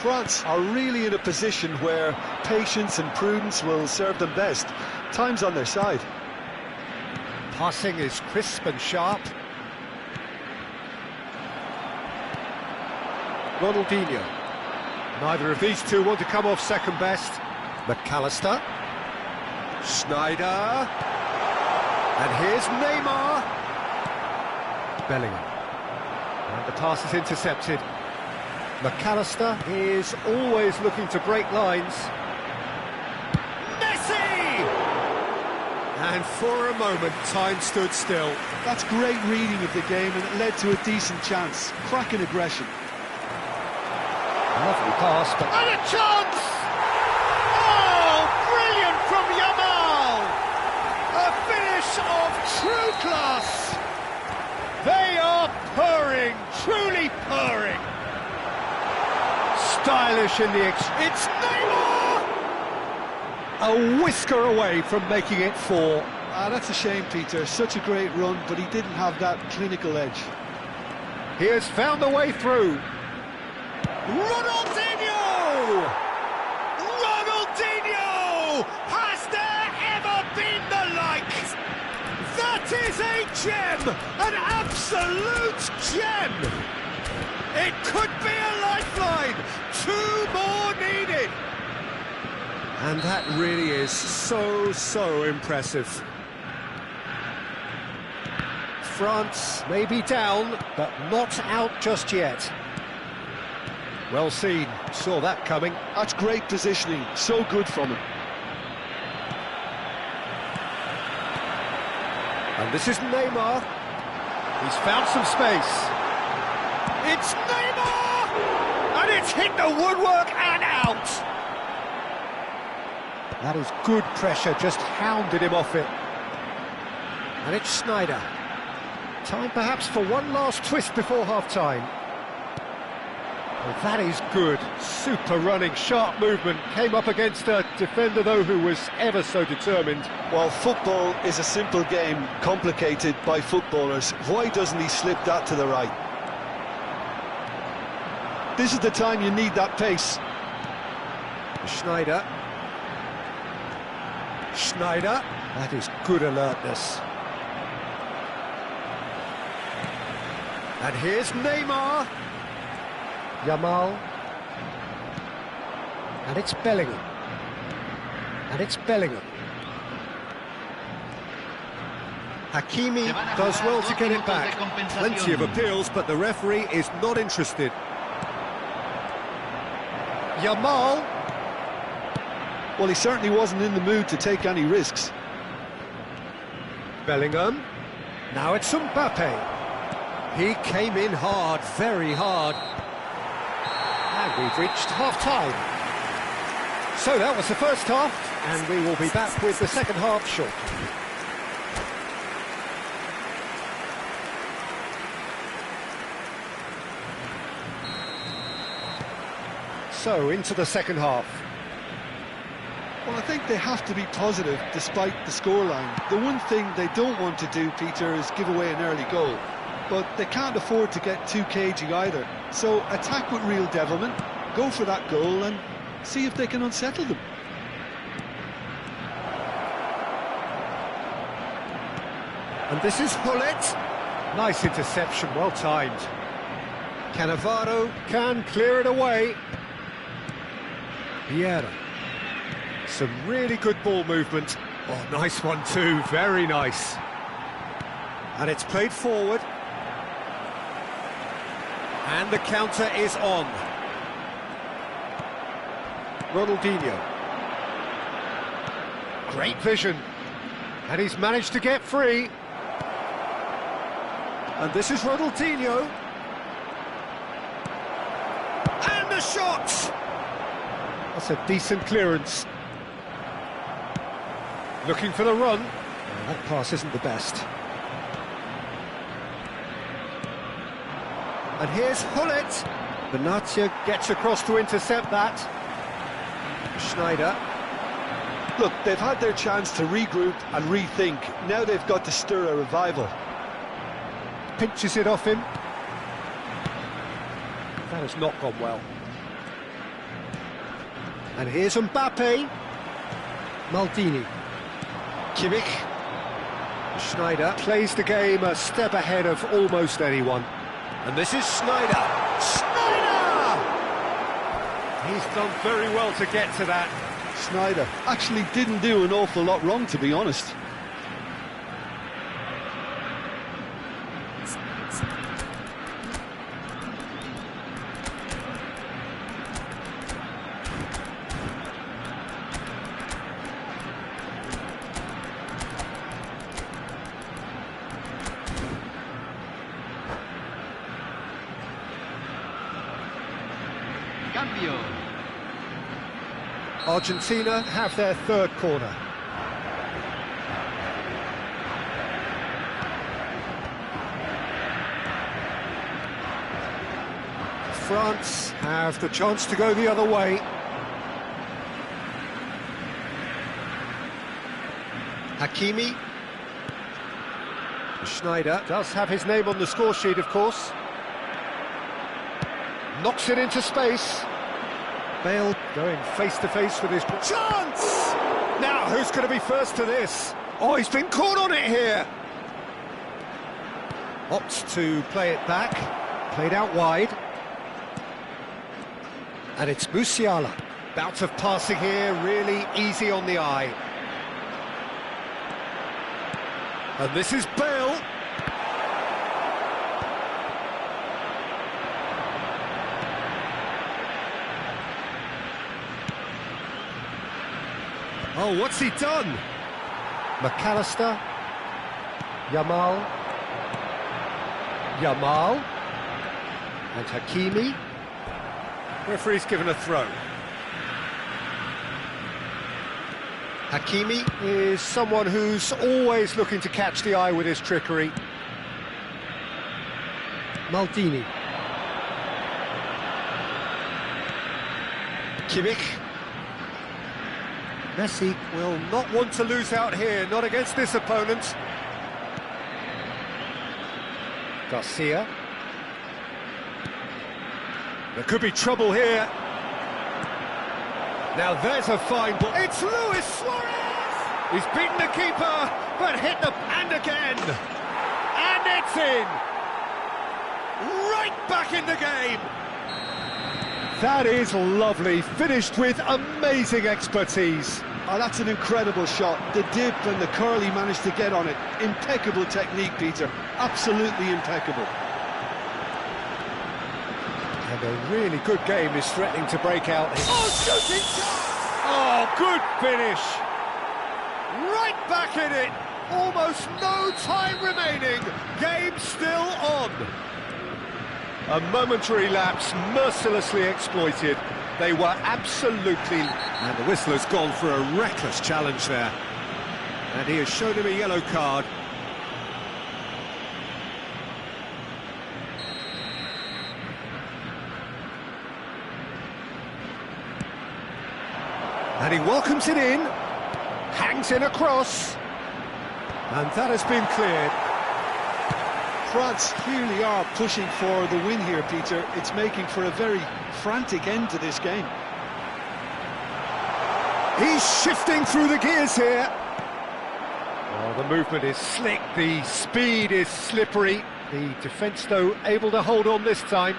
France are really in a position where patience and prudence will serve them best. Time's on their side. Passing is crisp and sharp. Ronaldinho. Neither of these two want to come off second best. McAllister. Schneider. And here's Neymar. Bellingham. And the pass is intercepted. McAllister is always looking to break lines. Messi! And for a moment, time stood still. That's great reading of the game, and it led to a decent chance. Cracking aggression. Lovely pass, but... And a chance! Oh, brilliant from Yamal! A finish of true class! They are purring, truly purring. Stylish in the it's Neymar! a whisker away from making it 4. Ah, that's a shame, Peter. Such a great run, but he didn't have that clinical edge. He has found the way through. Ronaldinho! Ronaldinho! Has there ever been the like? That is a gem! An absolute gem! It could be a lifeline! 2 more needed! And that really is so impressive. France may be down, but not out just yet. Well seen, saw that coming. That's great positioning, so good from him. And this is Neymar. He's found some space. It's Neymar! And it's hit the woodwork and out! That is good pressure, just hounded him off it. And it's Schneider. Time perhaps for one last twist before half-time. Well, that is good. Super running, sharp movement. Came up against a defender, though, who was ever so determined. While football is a simple game, complicated by footballers, why doesn't he slip that to the right? This is the time you need that pace. Schneider. Schneider. That is good alertness. And here's Neymar. Yamal. And it's Bellingham. And it's Bellingham. Hakimi does well to get it back. Plenty of appeals, but the referee is not interested. Yamal. Well, he certainly wasn't in the mood to take any risks. Bellingham. Now it's Mbappe. He came in hard, very hard. And we've reached half-time. So that was the first half, and we will be back with the second half shortly. So, into the second half. Well, I think they have to be positive despite the scoreline. The one thing they don't want to do, Peter, is give away an early goal. But they can't afford to get too cagey either. So attack with real devilment, go for that goal and see if they can unsettle them. And this is Hullet. Nice interception, well timed. Cannavaro can clear it away. Vieira. Some really good ball movement. Oh, nice one too, very nice. And it's played forward. And the counter is on. Ronaldinho. Great vision. And he's managed to get free. And this is Ronaldinho. And the shot! That's a decent clearance. Looking for the run. Oh, that pass isn't the best. And here's Hullet. Benatia gets across to intercept that. Schneider. Look, they've had their chance to regroup and rethink. Now they've got to stir a revival. Pinches it off him. That has not gone well. And here's Mbappe. Maldini. Kimmich. Schneider plays the game a step ahead of almost anyone. And this is Schneider. Schneider! He's done very well to get to that. Schneider actually didn't do an awful lot wrong, to be honest. Argentina have their third corner. France have the chance to go the other way. Hakimi. Schneider does have his name on the score sheet, of course. Knocks it into space. Bale going face-to-face with his... Chance! Now, who's going to be first to this? Oh, he's been caught on it here. Opts to play it back. Played out wide. And it's Musiala. Bout of passing here, really easy on the eye. And this is Bale. Oh, what's he done? McAllister. Yamal. And Hakimi. Referee's given a throw. Hakimi is someone who's always looking to catch the eye with his trickery. Maldini. Kimmich. Messi will not want to lose out here, not against this opponent. Garcia. There could be trouble here. Now there's a fine ball. It's Luis Suarez! He's beaten the keeper, but hit the... and again! And it's in! Right back in the game! That is lovely, finished with amazing expertise. Oh, that's an incredible shot. The dip and the curl he managed to get on it. Impeccable technique, Peter. Absolutely impeccable. And a really good game is threatening to break out. Oh, shooting chance! Oh, good finish! Right back in it! Almost no time remaining. Game still on. A momentary lapse, mercilessly exploited. They were absolutely... And the whistler's gone for a reckless challenge there. And he has shown him a yellow card. And he welcomes it in, hangs in across, and that has been cleared. France clearly are pushing for the win here, Peter. It's making for a very frantic end to this game. He's shifting through the gears here. Oh, the movement is slick, the speed is slippery. The defence, though, able to hold on this time.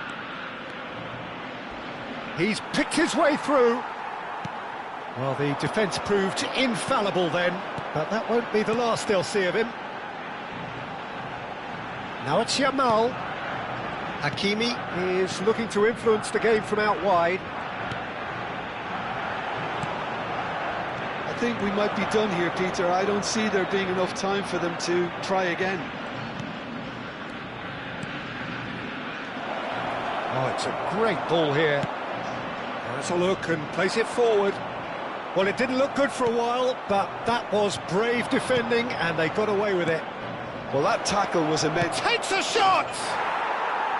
He's picked his way through. Well, the defence proved infallible then, but that won't be the last they'll see of him. Now it's Yamal. Hakimi is looking to influence the game from out wide. I think we might be done here, Peter. I don't see there being enough time for them to try again. Oh, it's a great ball here. Let's a look and place it forward. Well, it didn't look good for a while, but that was brave defending, and they got away with it. Well, that tackle was immense. Takes a shot!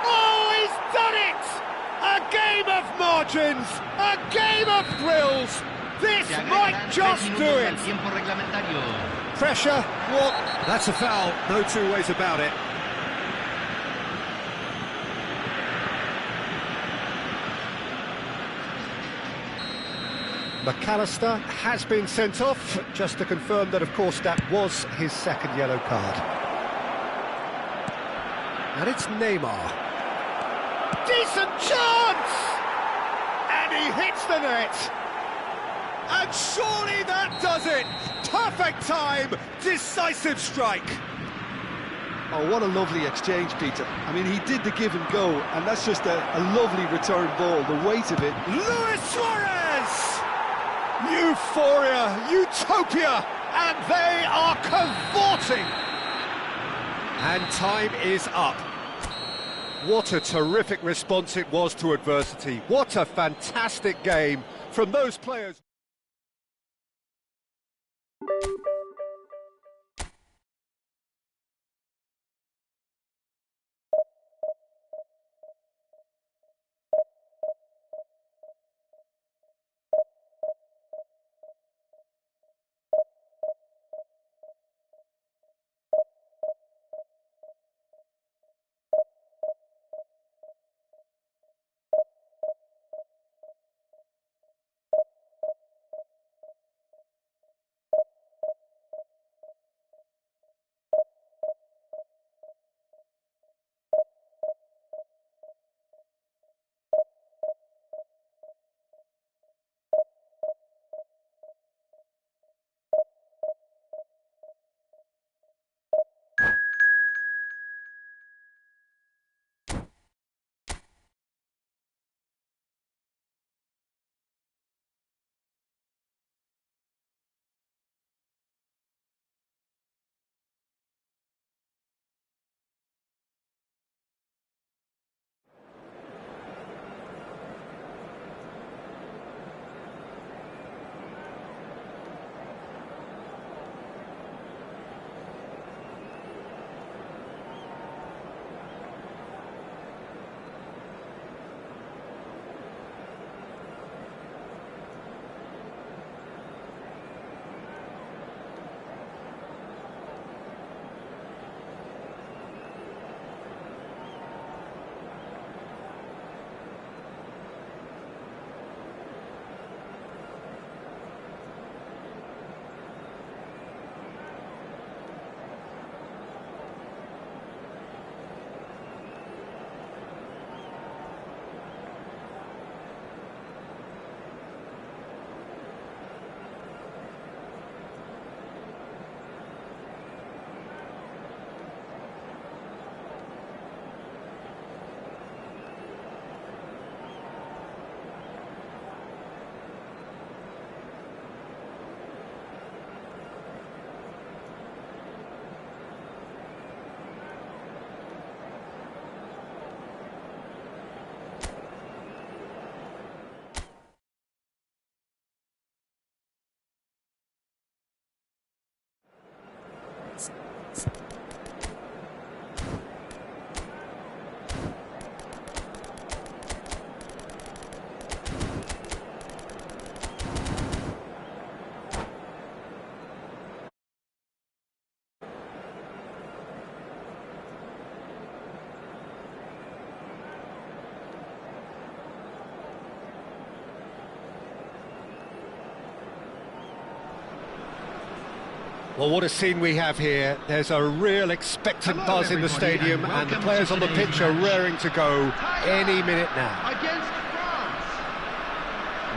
Oh, he's done it! A game of margins, a game of thrills. This might just do it. Pressure, what? That's a foul, no two ways about it. McAllister has been sent off, just to confirm that, of course, that was his second yellow card. And it's Neymar. Decent chance! And he hits the net! And surely that does it! Perfect time, decisive strike! Oh, what a lovely exchange, Peter. I mean, he did the give and go, and that's just a lovely return ball, the weight of it. Luis Suarez! Euphoria, utopia, and they are cavorting! And time is up. What a terrific response it was to adversity. What a fantastic game from those players. Well, what a scene we have here. There's a real expectant buzz in the stadium, and the players on the pitch are raring to go any minute now. Against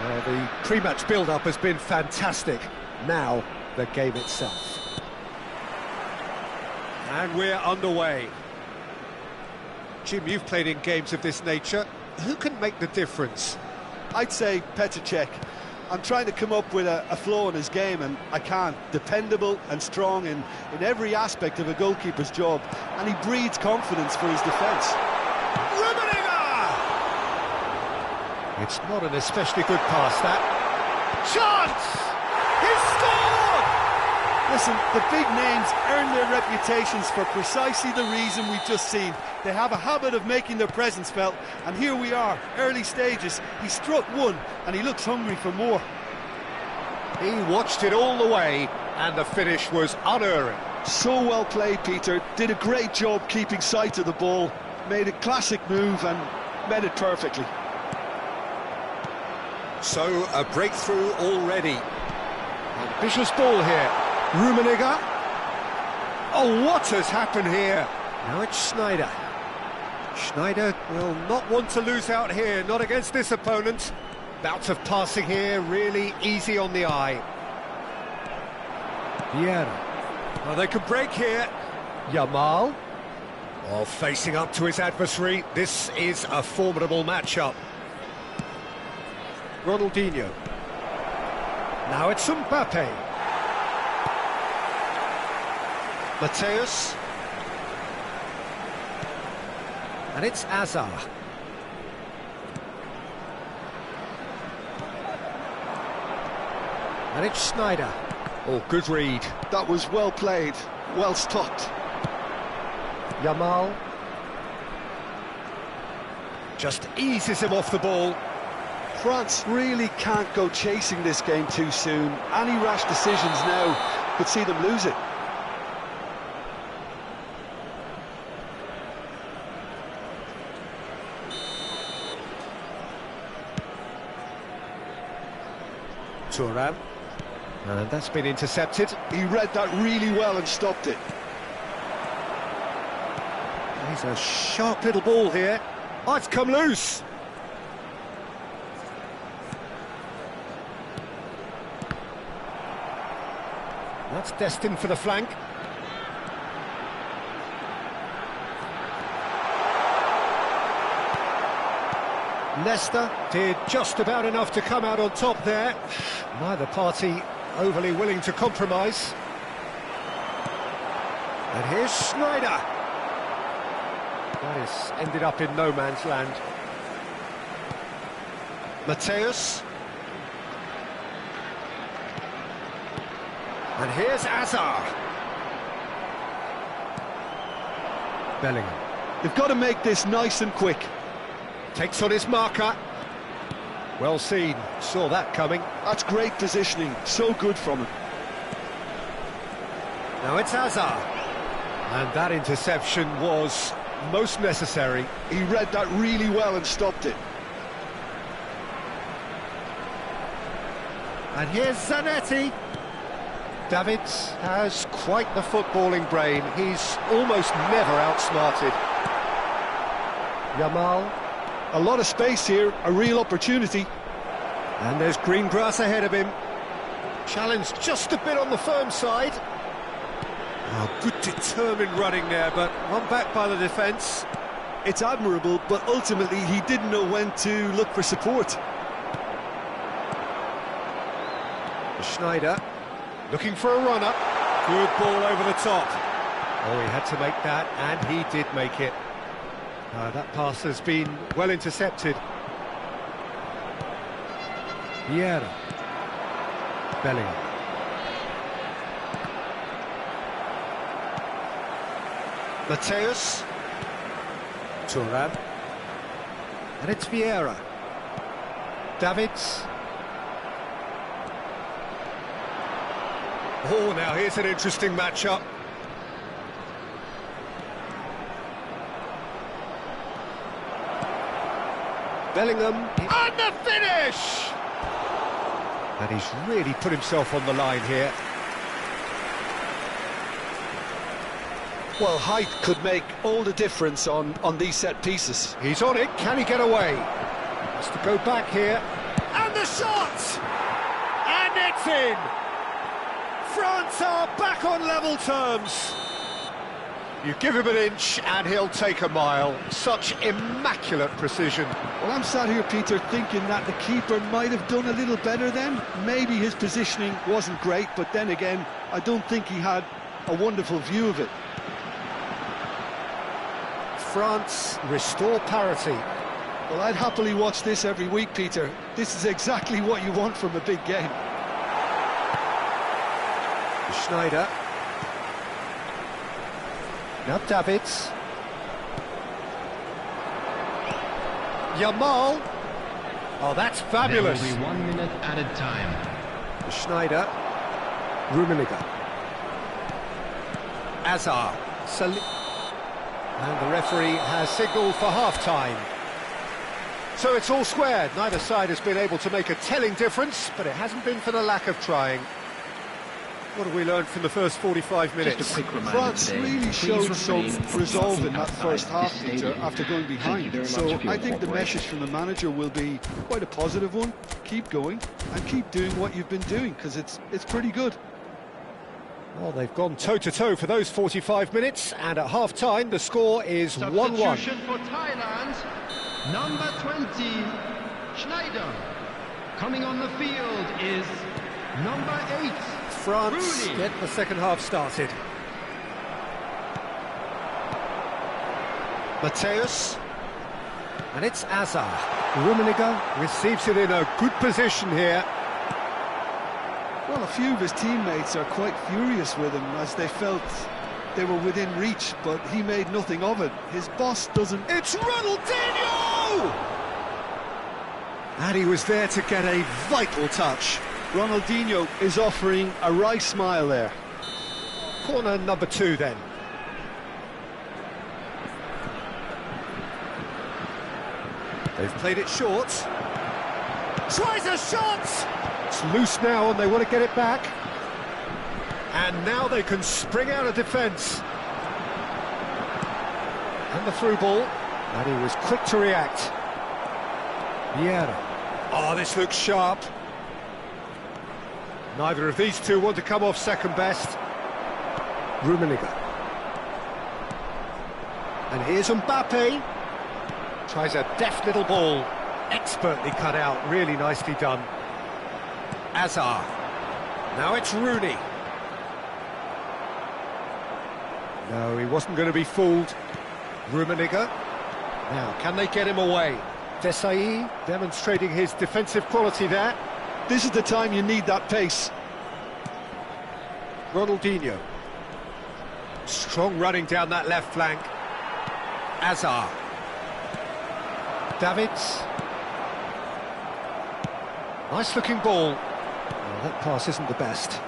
France. The pre-match build-up has been fantastic. Now, the game itself. And we're underway. Jim, you've played in games of this nature. Who can make the difference? I'd say Petr Cech. I'm trying to come up with a flow in his game, and I can't. Dependable and strong in every aspect of a goalkeeper's job, and he breeds confidence for his defence. Rummenigge! It's not an especially good pass, that. Chance! He's scored! Listen, the big names earn their reputations for precisely the reason we've just seen. They have a habit of making their presence felt, and here we are, early stages. He struck one, and he looks hungry for more. He watched it all the way, and the finish was unerring. So well played, Peter. Did a great job keeping sight of the ball. Made a classic move and met it perfectly. So, a breakthrough already. Ambitious ball here. Rummenigge. Oh, what has happened here? Now it's Sneijder. Sneijder will not want to lose out here, not against this opponent. Bouts of passing here, really easy on the eye. Vieira. Well, they could break here. Yamal. While facing up to his adversary, this is a formidable matchup. Ronaldinho. Now it's Mbappe. Mateus. And it's Azar. And it's Sneijder. Oh, good read. That was well played, well stopped. Yamal. Just eases him off the ball. France really can't go chasing this game too soon. Any rash decisions now could see them lose it. Thuram. And that's been intercepted. He read that really well and stopped it. He's a sharp little ball here. Oh, it's come loose. That's destined for the flank. Leicester did just about enough to come out on top there. Neither party overly willing to compromise. And here's Sneijder. That has ended up in no man's land. Mateus. And here's Azar. Bellingham. They've got to make this nice and quick. Takes on his marker. Well seen, saw that coming. That's great positioning, so good from him. Now it's Azar. And that interception was most necessary. He read that really well and stopped it. And here's Zanetti. Davids has quite the footballing brain. He's almost never outsmarted. Yamal. A lot of space here, a real opportunity. And there's green grass ahead of him. Challenged just a bit on the firm side. Oh, good determined running there, but one back by the defence. It's admirable, but ultimately he didn't know when to look for support. Sneijder looking for a run-up. Good ball over the top. Oh, he had to make that, and he did make it. That pass has been well intercepted. Vieira. Bellingham. Mateus. Thuram. And it's Vieira. Davids. Oh, now here's an interesting matchup. Bellingham. And the finish! And he's really put himself on the line here. Well, height could make all the difference on these set pieces. He's on it, can he get away? Has to go back here. And the shot! And it's in! France are back on level terms. You give him an inch and he'll take a mile. Such immaculate precision. Well, I'm sat here, Peter, thinking that the keeper might have done a little better then. Maybe his positioning wasn't great, but then again, I don't think he had a wonderful view of it. France restore parity. Well, I'd happily watch this every week, Peter. This is exactly what you want from a big game. Schneider. Now Davids. Yamal. Oh, that's fabulous. There will be 1 minute added time. Schneider. Rummenigge. Azar. And the referee has signalled for half-time. So it's all squared. Neither side has been able to make a telling difference, but it hasn't been for the lack of trying. What have we learned from the first 45 minutes? Just a quick reminder France today, really please showed some refrain from resolve walking in that outside first half, this Peter, stadium. after going Thank you behind. very So much for your I think the cooperation. message from the manager will be quite a positive one. Keep going and keep doing what you've been doing, because it's pretty good. Well, they've gone toe-to-toe for those 45 minutes, and at half-time the score is 1-1. Substitution for Thailand, number 20, Schneider. Coming on the field is number 8, France Rooney. get the second half started. Mateus. And it's Azar. Rummenigge receives it in a good position here. Well, a few of his teammates are quite furious with him as they felt they were within reach, but he made nothing of it. His boss doesn't... It's Ronaldinho! And he was there to get a vital touch. Ronaldinho is offering a wry smile there. Corner number 2 then. They've played it short. Tries a shot! It's loose now and they want to get it back. And now they can spring out of defence. And the through ball. And he was quick to react. Vieira. Oh, this looks sharp. Neither of these two want to come off second best. Rummenigge. And here's Mbappe. Tries a deft little ball. Expertly cut out, really nicely done. Azar. Now it's Rooney. No, he wasn't going to be fooled. Rummenigge. Now, can they get him away? Desailly demonstrating his defensive quality there. This is the time you need that pace. Ronaldinho. Strong running down that left flank. Azar. Davids. Nice looking ball. Well, that pass isn't the best.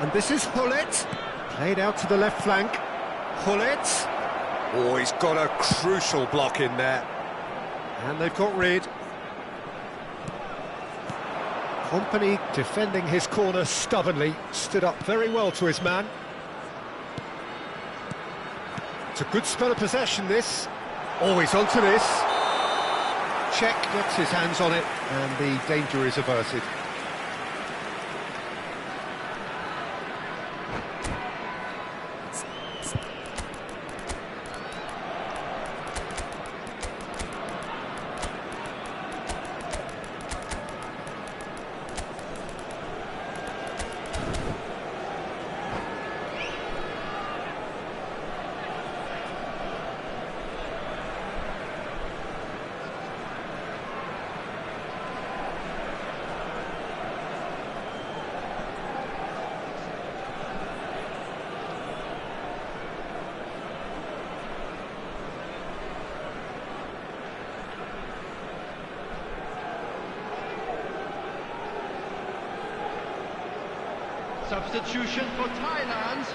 And this is Hullet. Played out to the left flank. Hullet. Oh, he's got a crucial block in there. And they've got rid. Company defending his corner stubbornly. Stood up very well to his man. It's a good spell of possession, this. Always onto this. Czech gets his hands on it, and the danger is averted. Substitution for Thailand,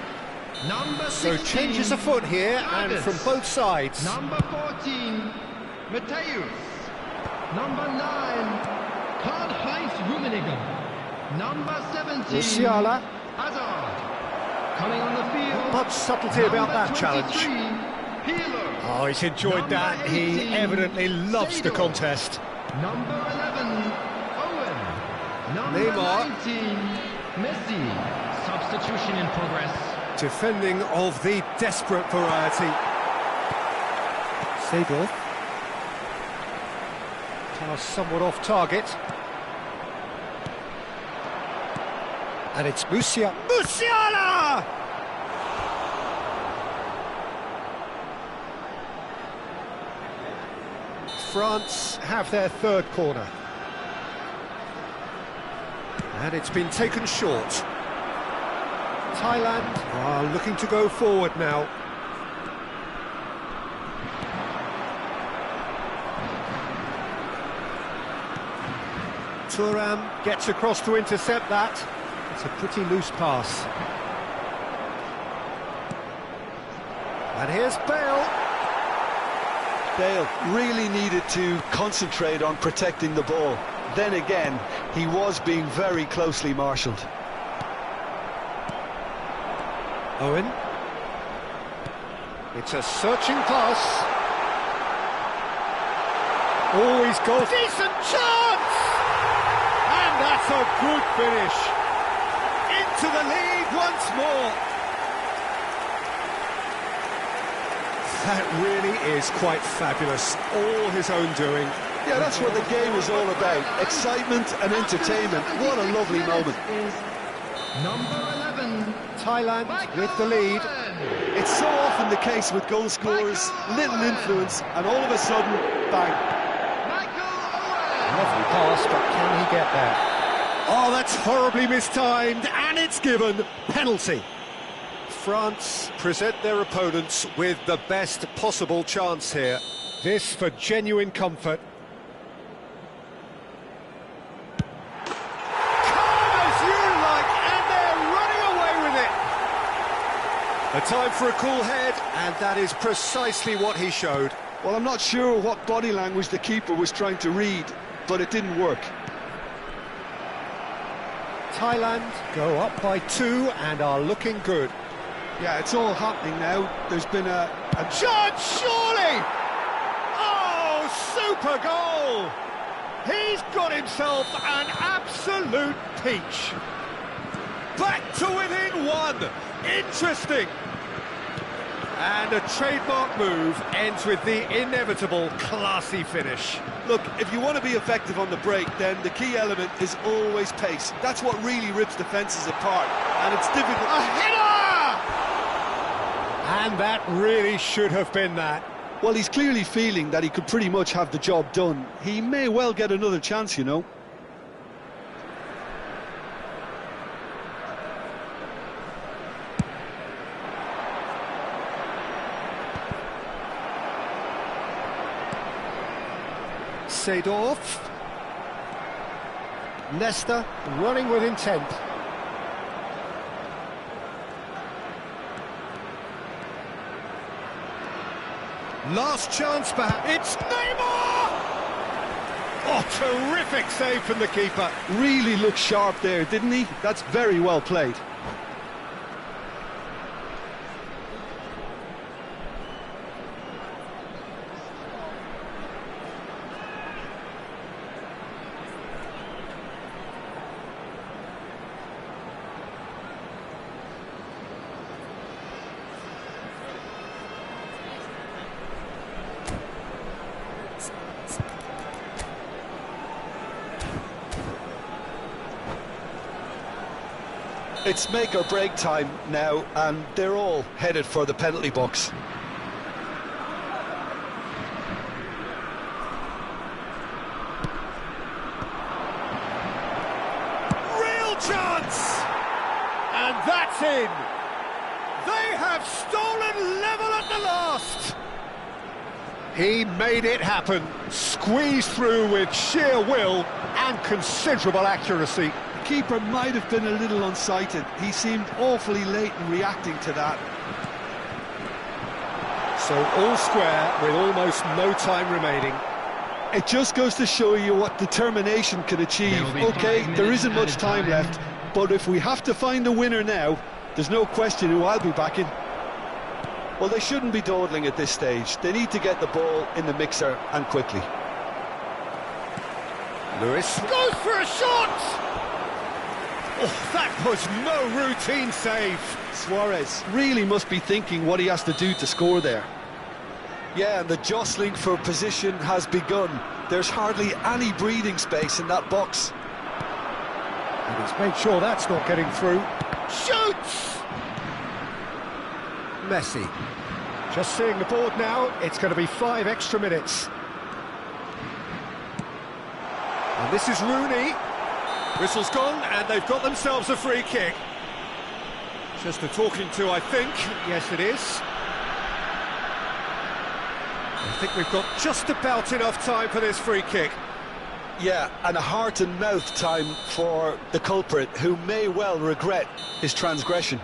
number 16. So changes afoot here, and Davids. from both sides. Number 14, Mateus. Number 9, Karl-Heinz Rummenigge. Number 17. Musiala. Hazard. Coming on the field. Not much subtlety about that challenge. Pirlo. Oh, he's enjoyed that. He evidently loves the contest. Number 11. Owen. Number Neymar. 19. Messi. Substitution in progress. Defending of the desperate variety. Seedorf. Pass somewhat off target. And it's Musiala! France have their third corner. And it's been taken short. Thailand are looking to go forward now. Thuram gets across to intercept that. It's a pretty loose pass. And here's Bale. Bale really needed to concentrate on protecting the ball. Then again, he was being very closely marshalled. Owen. It's a searching pass. Always goes. Decent chance! And that's a good finish. Into the lead once more. That really is quite fabulous. All his own doing. Yeah, that's what the game is all about. Excitement and entertainment. What a lovely moment. Number 11. Thailand with the lead. It's so often the case with goal scorers, little influence, and all of a sudden, bang. Lovely pass, but can he get there? Oh, that's horribly mistimed, and it's given. Penalty. France present their opponents with the best possible chance here. This for genuine comfort. Calm as you like, and they're running away with it. A time for a cool head, and that is precisely what he showed. Well, I'm not sure what body language the keeper was trying to read, but it didn't work. Thailand go up by 2 and are looking good. Yeah, it's all happening now. There's been a Chance, surely! Oh, super goal! He's got himself an absolute peach. Back to within 1. Interesting. And a trademark move ends with the inevitable classy finish. Look, if you want to be effective on the break, then the key element is always pace. That's what really rips defences apart, and it's difficult. A header! And that really should have been that. Well, he's clearly feeling that he could pretty much have the job done. He may well get another chance, you know. Seedorf. Nesta running with intent. Last chance perhaps. It's Neymar! Oh, terrific save from the keeper. Really looked sharp there, didn't he? That's very well played. It's make or break time now, and they're all headed for the penalty box. Real chance! And that's in! They have stolen level at the last! He made it happen, squeezed through with sheer will and considerable accuracy. Keeper might have been a little unsighted. He seemed awfully late in reacting to that. So all square with almost no time remaining. It just goes to show you what determination can achieve. Okay, there isn't much time left, but if we have to find a winner now, there's no question who I'll be backing. Well, they shouldn't be dawdling at this stage. They need to get the ball in the mixer, and quickly. Lewis goes for a shot! Oh, that was no routine save. Suarez really must be thinking what he has to do to score there. Yeah, and the jostling for position has begun. There's hardly any breathing space in that box. And he's made sure that's not getting through. Shoots! Messi. Just seeing the board now, it's going to be 5 extra minutes. And this is Rooney. Whistle's gone, and they've got themselves a free kick. Just a talking to, I think. Yes, it is. I think we've got just about enough time for this free kick. Yeah, and a heart and mouth time for the culprit, who may well regret his transgression.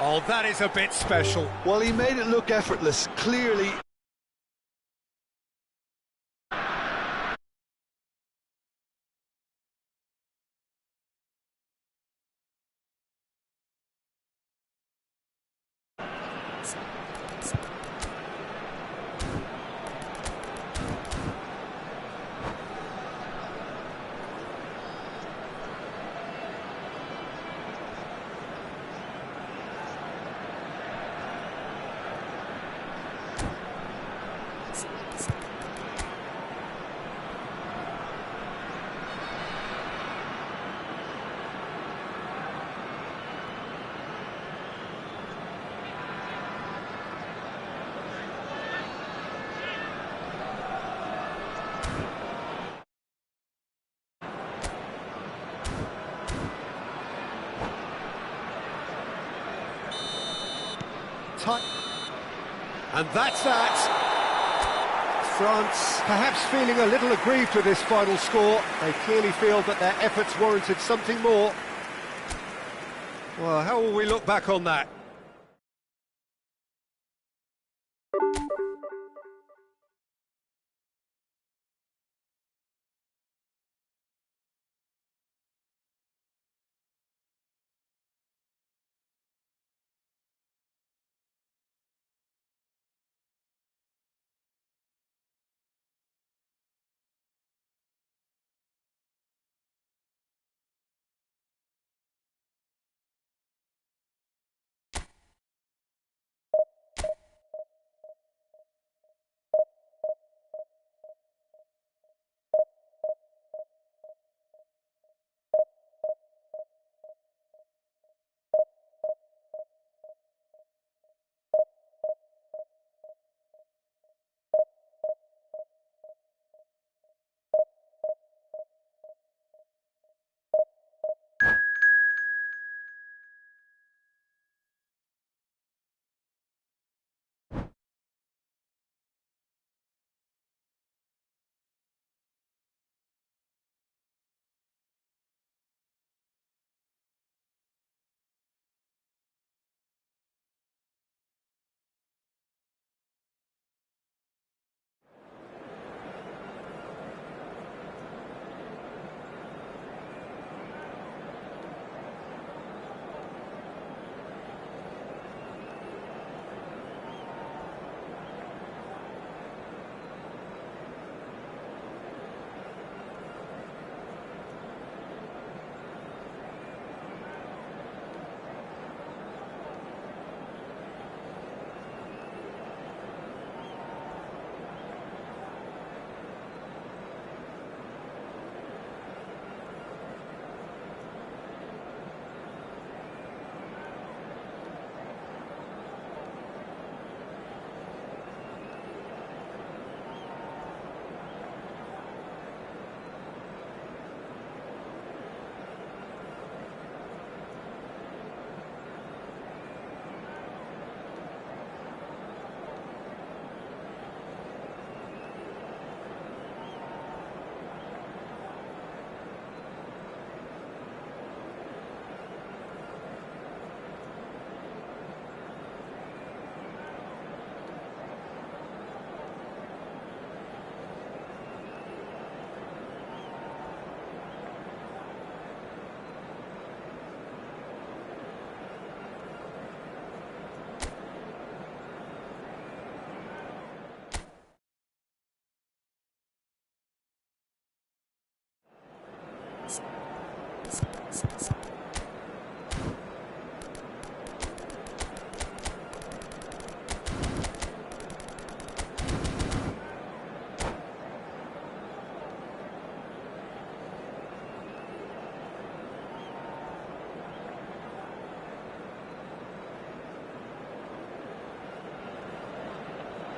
Oh, that is a bit special. Well, he made it look effortless, clearly. And that's that. France perhaps feeling a little aggrieved with this final score. They clearly feel that their efforts warranted something more. Well, how will we look back on that?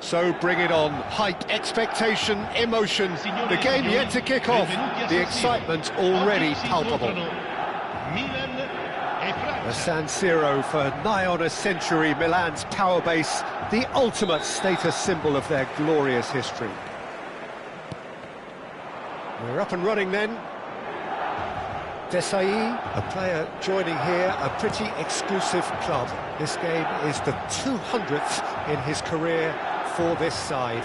So bring it on. Hype, expectation, emotion. The game yet to kick off. The excitement already palpable. The San Siro for nigh on a century, Milan's power base, the ultimate status symbol of their glorious history. We're up and running then. Desai, a player joining here, a pretty exclusive club. This game is the 200th in his career for this side.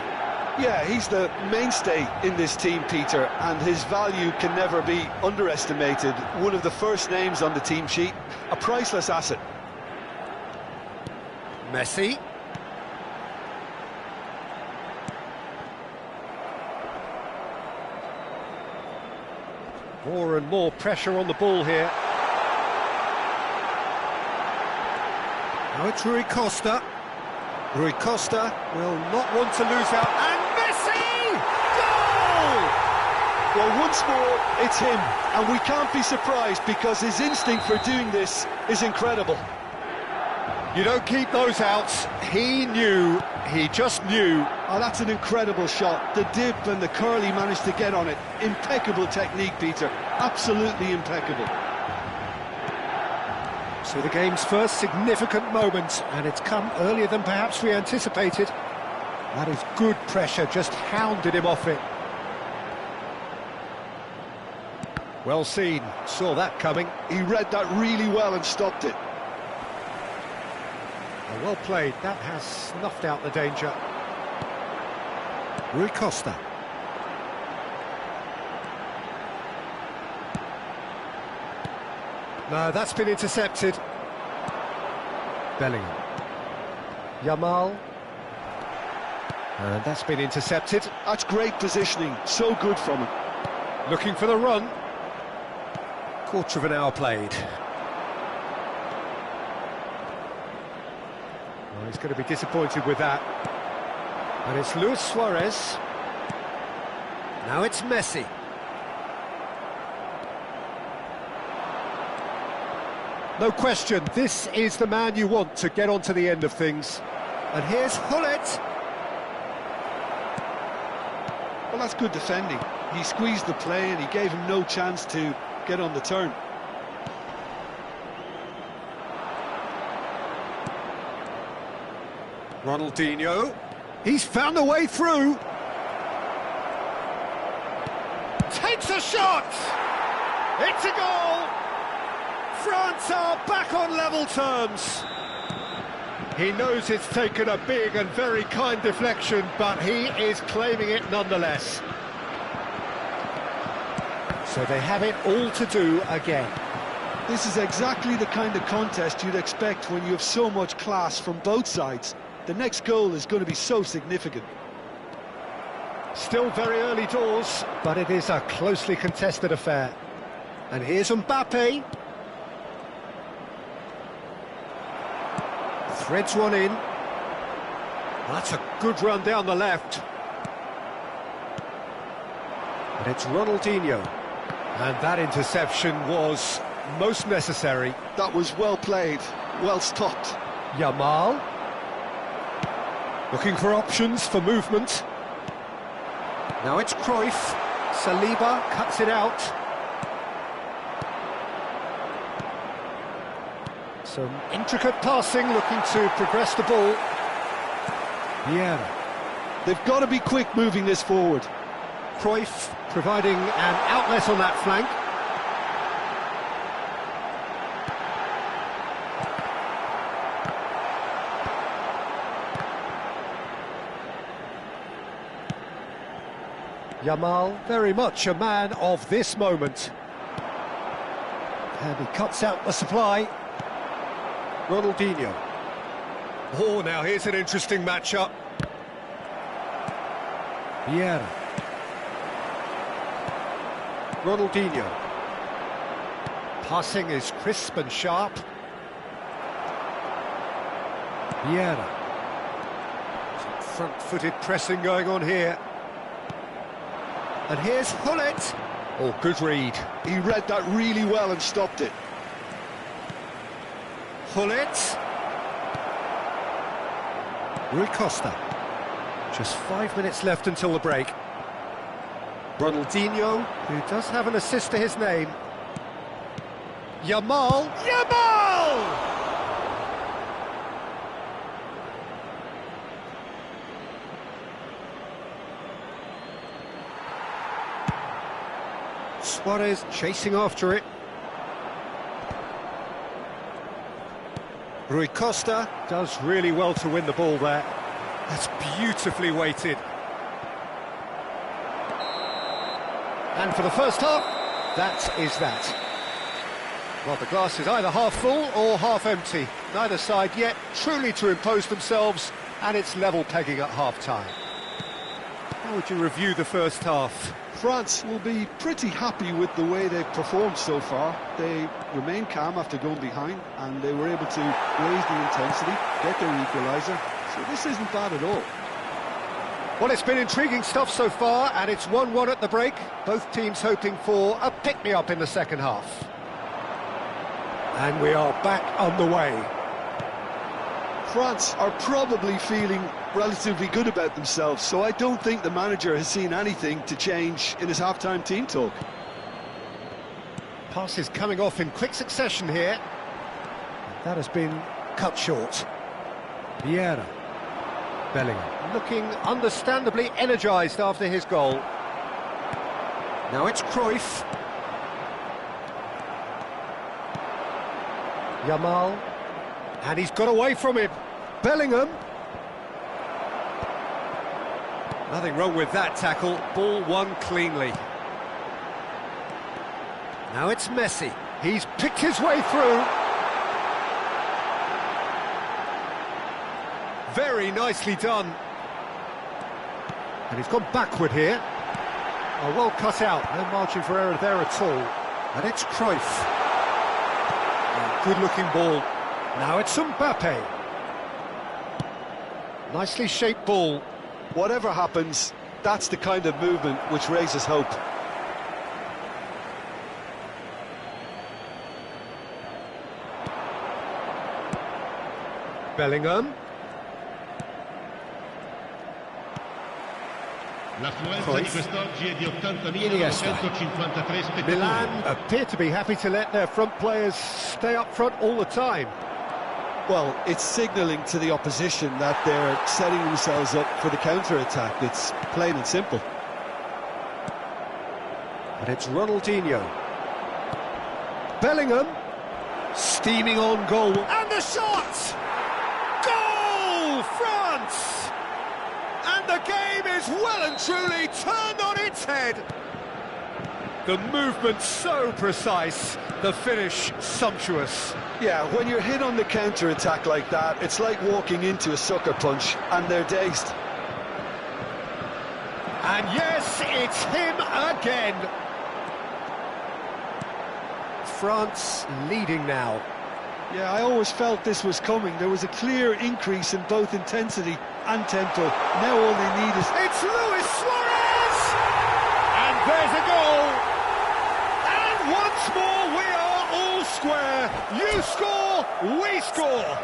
Yeah, he's the mainstay in this team, Peter, and his value can never be underestimated. One of the first names on the team sheet, a priceless asset. Messi. More and more pressure on the ball here. Now it's Rui Costa. Rui Costa will not want to lose out. And Messi! Goal! Well, once more, it's him. And we can't be surprised because his instinct for doing this is incredible. You don't keep those outs. He knew, he just knew. Oh, that's an incredible shot. The dip and the curl he managed to get on it. Impeccable technique, Peter. Absolutely impeccable. So the game's first significant moment, and it's come earlier than perhaps we anticipated. That is good pressure, just hounded him off it. Well seen, saw that coming. He read that really well and stopped it. Well played, that has snuffed out the danger. Rui Costa. No, that's been intercepted. Bellingham. Yamal. And that's been intercepted. That's great positioning, so good from him. Looking for the run. Quarter of an hour played. Well, he's going to be disappointed with that. And it's Luis Suarez. Now it's Messi. No question, this is the man you want to get onto the end of things. And here's Hullet. Well, that's good defending. He squeezed the play and he gave him no chance to get on the turn. Ronaldinho. He's found a way through. Takes a shot! It's a goal! France are back on level terms. He knows it's taken a big and very kind deflection, but he is claiming it nonetheless. So they have it all to do again. This is exactly the kind of contest you'd expect when you have so much class from both sides. The next goal is going to be so significant. Still very early doors, but it is a closely contested affair. And here's Mbappe. Threads one in. That's a good run down the left. And it's Ronaldinho. And that interception was most necessary. That was well played, well stopped. Yamal. Looking for options for movement. Now it's Cruyff. Saliba cuts it out. Some intricate passing, looking to progress the ball. Vieira. They've got to be quick moving this forward. Cruyff providing an outlet on that flank. Yamal, very much a man of this moment. And he cuts out the supply. Ronaldinho. Oh, now here's an interesting matchup. Vieira. Ronaldinho. Passing is crisp and sharp. Vieira. Some front-footed pressing going on here. And here's Hullet. Oh, good read. He read that really well and stopped it. Hullet. Rui Costa. Just 5 minutes left until the break. Ronaldinho, who does have an assist to his name. Yamal! Suarez chasing after it. Rui Costa does really well to win the ball there. That's beautifully weighted. And for the first half, that is that. Well, the glass is either half full or half empty. Neither side yet truly to impose themselves, and it's level pegging at half-time. How would you review the first half? France will be pretty happy with the way they've performed so far. They remain calm after going behind, and they were able to raise the intensity, get their equaliser. So this isn't bad at all. Well, it's been intriguing stuff so far, and it's 1-1 at the break. Both teams hoping for a pick-me-up in the second half. And we are back underway. France are probably feeling relatively good about themselves, so I don't think the manager has seen anything to change in his half-time team talk. Passes coming off in quick succession here. That has been cut short. Vieira. Bellingham looking understandably energised after his goal. Now it's Cruyff. Yamal. And he's got away from him. Bellingham. Nothing wrong with that tackle. Ball won cleanly. Now it's Messi. He's picked his way through. Very nicely done. And he's gone backward here. Oh, well cut out. No margin for error there at all. And it's Cruyff. Oh, good-looking ball. Now it's Mbappe. Nicely shaped ball. Whatever happens, that's the kind of movement which raises hope. Bellingham. L'affluenza di quest'oggi è di 80.953 spettatori. Milan appear to be happy to let their front players stay up front all the time. Well, it's signalling to the opposition that they're setting themselves up for the counter-attack. It's plain and simple. And it's Ronaldinho. Bellingham. Steaming on goal. And the shot! Goal! France! And the game is well and truly turned on its head. The movement so precise, the finish sumptuous. Yeah, when you're hit on the counter-attack like that, it's like walking into a sucker punch, and they're dazed. And yes, it's him again. France leading now. Yeah, I always felt this was coming. There was a clear increase in both intensity and tempo. Now all they need is... It's Luis Suarez! And there's a goal! And once more we are all square. You score, we score.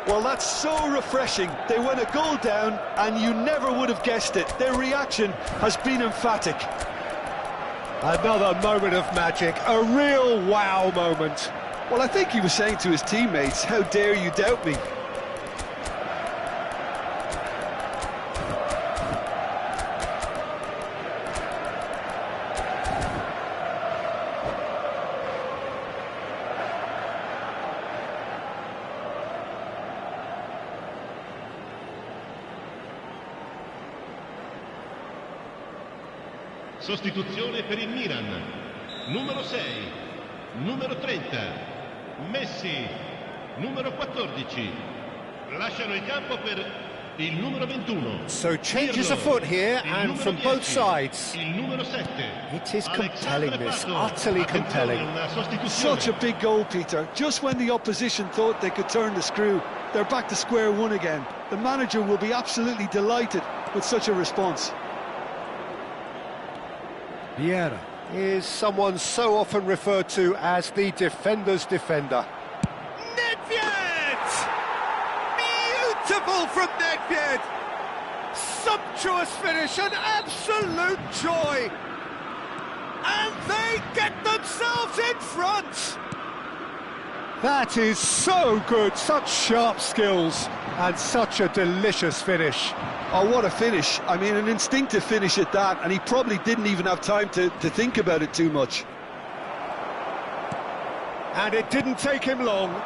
Well, that's so refreshing. They went a goal down and you never would have guessed it. Their reaction has been emphatic. Another moment of magic, a real wow moment. Well, I think he was saying to his teammates, how dare you doubt me? Sostituzione per il Milan. Numero 6, numero 30, Messi, numero 14. Lasciano il campo per il numero 21. So changes afoot here, and from both sides. Il numero 7. It is compelling, this, utterly compelling. Such a big goal, Peter. Just when the opposition thought they could turn the screw, they're back to square one again. The manager will be absolutely delighted with such a response. Vieira is someone so often referred to as the defender's defender. Nedved! Beautiful from Nedved! sumptuous finish, an absolute joy. And they get themselves in front. That is so good, such sharp skills, and such a delicious finish. Oh, what a finish. I mean, an instinctive finish at that, and he probably didn't even have time to think about it too much. And it didn't take him long.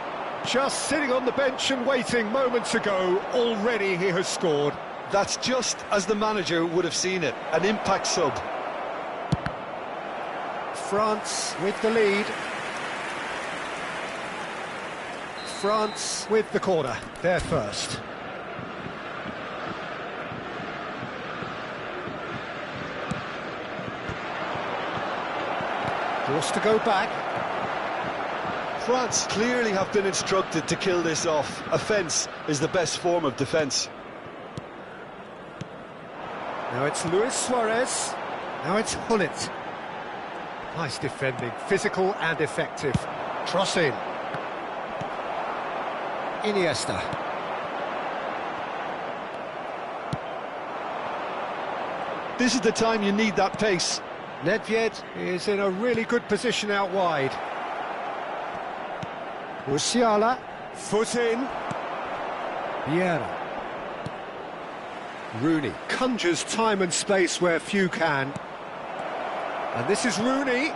Just sitting on the bench and waiting moments ago, already he has scored. That's just as the manager would have seen it, an impact sub. France with the lead. France with the corner, they're first. Forced to go back. France clearly have been instructed to kill this off. Offence is the best form of defence. Now it's Luis Suarez. Now it's Hullet. Nice defending, physical and effective. Cross in. Iniesta. This is the time you need that pace. Nedved is in a really good position out wide. Musiala, foot in. Vieira. Rooney conjures time and space where few can. And this is Rooney.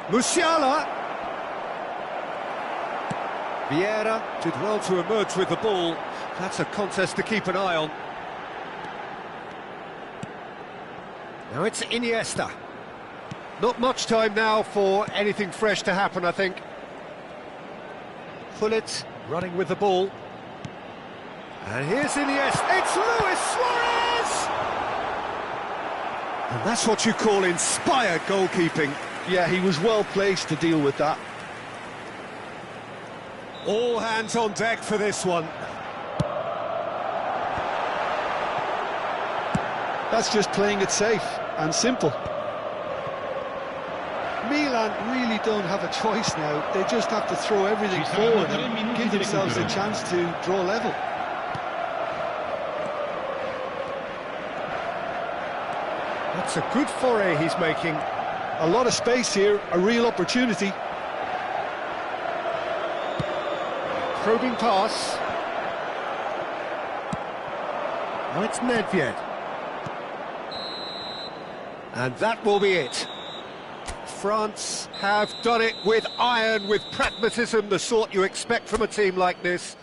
Musiala. Vieira did well to emerge with the ball. That's a contest to keep an eye on. Now it's Iniesta. Not much time now for anything fresh to happen, I think. Hullet running with the ball. And here's Iniesta. It's Luis Suarez! And that's what you call inspired goalkeeping. Yeah, he was well placed to deal with that. All hands on deck for this one. That's just playing it safe and simple. Milan really don't have a choice now. They just have to throw everything forward and give themselves a chance to draw level. That's a good foray he's making. A lot of space here, a real opportunity. Probing pass. Now it's Nedved. And that will be it. France have done it with iron, with pragmatism, the sort you expect from a team like this.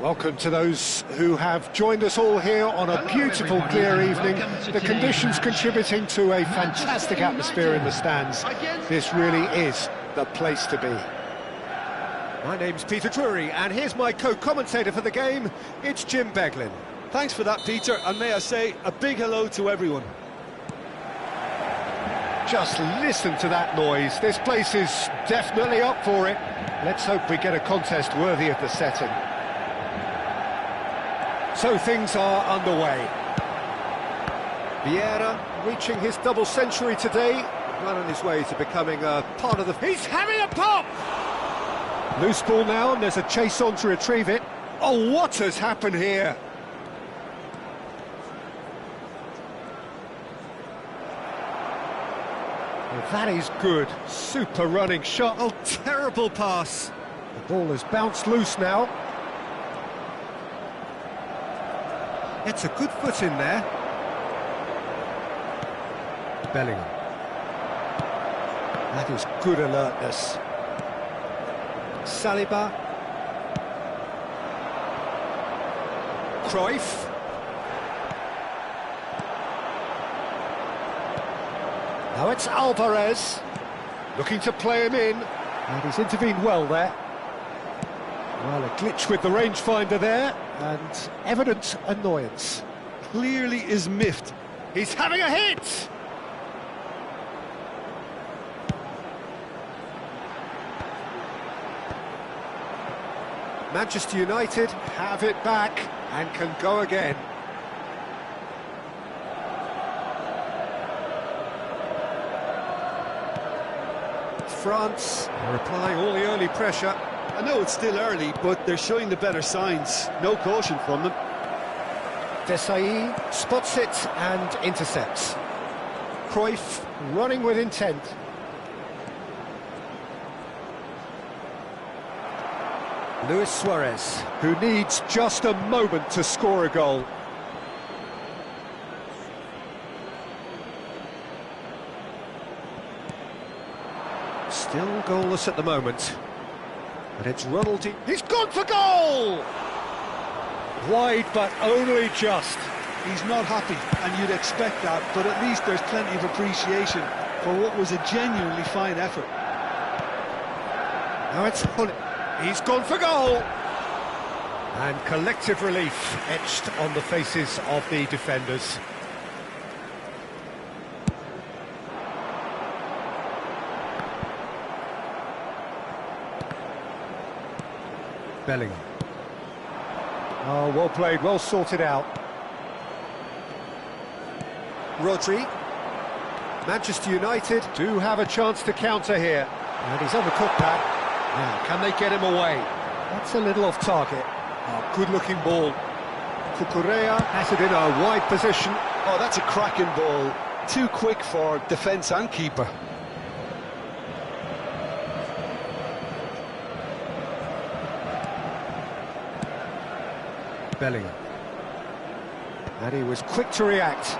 Welcome to those who have joined us all here on a beautiful, clear evening. The conditions contributing to a fantastic atmosphere in the stands. This really is the place to be. My name's Peter Drury, and here's my co-commentator for the game. It's Jim Beglin. Thanks for that, Peter, and may I say a big hello to everyone. Just listen to that noise. This place is definitely up for it. Let's hope we get a contest worthy of the setting. So things are underway. Vieira reaching his double century today, well on his way to becoming a part of the... He's having a pop! Loose ball now, and there's a chase on to retrieve it. Oh, what has happened here? Well, that is good. Super running shot. Oh, terrible pass. The ball has bounced loose now. It's a good foot in there. Bellingham. That is good alertness. Saliba. Cruyff. Now it's Alvarez. Looking to play him in. And he's intervened well there. Well, a glitch with the rangefinder there, and evident annoyance. Clearly is miffed. He's having a hit! Manchester United have it back and can go again. France are applying all the early pressure. I know it's still early, but they're showing the better signs. No caution from them. Desailly spots it and intercepts. Cruyff running with intent. Luis Suarez, who needs just a moment to score a goal. Still goalless at the moment. But it's Ronaldinho. He's gone for goal! Wide, but only just. He's not happy, and you'd expect that, but at least there's plenty of appreciation for what was a genuinely fine effort. Now it's Hull. He's gone for goal! And collective relief etched on the faces of the defenders. Bellingham. Oh, well played, well sorted out. Rodri. Manchester United do have a chance to counter here. And he's on the cutback. Now, can they get him away? That's a little off target. Oh, good-looking ball. Cucurella has it in a wide position. Oh, that's a cracking ball. Too quick for defence and keeper. Bellingham. And he was quick to react.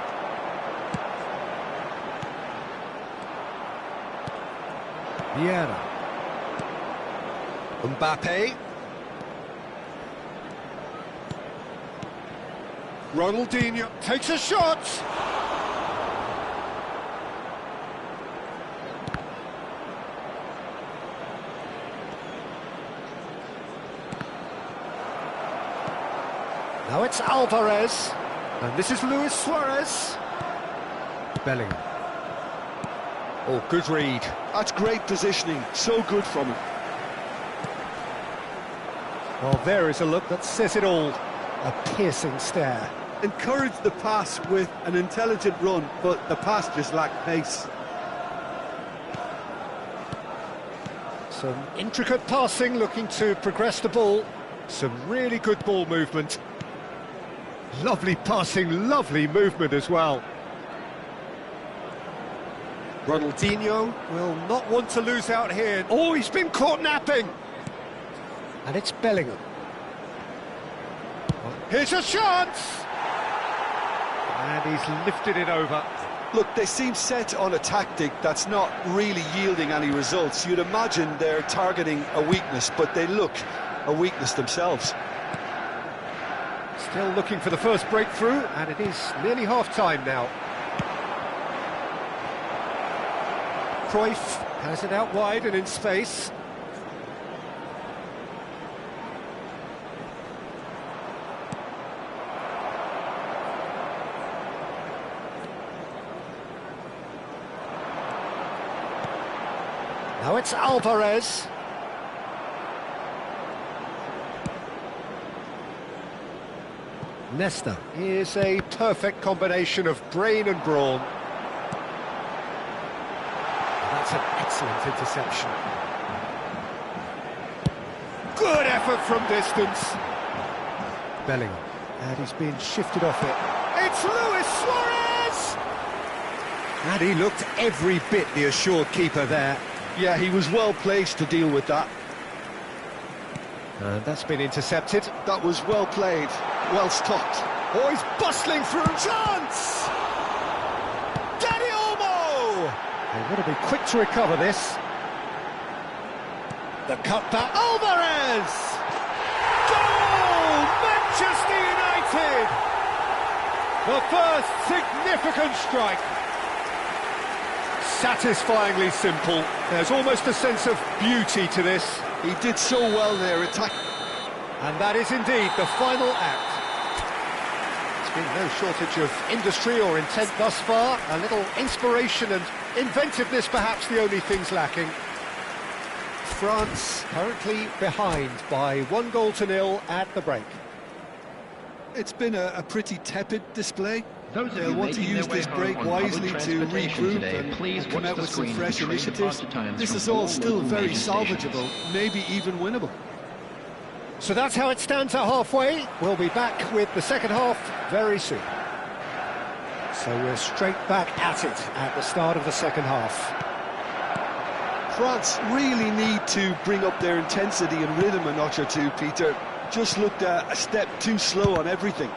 Vieira. Mbappe. Ronaldinho takes a shot. Now it's Alvarez, and this is Luis Suarez. Bellingham. Oh, good read. That's great positioning, so good from him. Well, there is a look that says it all. A piercing stare. Encouraged the pass with an intelligent run, but the pass just lacked pace. Some intricate passing, looking to progress the ball. Some really good ball movement. Lovely passing, lovely movement as well. Ronaldinho will not want to lose out here. Oh, he's been caught napping. And it's Bellingham. Here's a chance! And he's lifted it over. Look, they seem set on a tactic that's not really yielding any results. You'd imagine they're targeting a weakness, but they look a weakness themselves. Still looking for the first breakthrough, and it is nearly half-time now. Cruyff has it out wide and in space. Now it's Alvarez. Nesta is a perfect combination of brain and brawn. That's an excellent interception. Good effort from distance. Bellingham, and he's been shifted off it. It's Luis Suarez! And he looked every bit the assured keeper there. Yeah, he was well placed to deal with that. And that's been intercepted. That was well played, well stopped. Oh, he's bustling through. Chance! Dani Olmo! They want to be quick to recover this. The cutback. Alvarez! Goal! Manchester United! The first significant strike. Satisfyingly simple. There's almost a sense of beauty to this. He did so well there, attack. And that is indeed the final act. There's been no shortage of industry or intent thus far. A little inspiration and inventiveness, perhaps the only things lacking. France currently behind by 1-0 at the break. It's been a pretty tepid display. Those of They'll you want to making use their way this home break on wisely public to transportation regroup today, and please come watch out the with some screen fresh for train initiatives. departure times This from is all all still local very major stations. salvageable, maybe even winnable. So that's how it stands at halfway. We'll be back with the second half very soon. So we're straight back at it at the start of the second half. France really need to bring up their intensity and rhythm a notch or two, Peter. Just looked a step too slow on everything.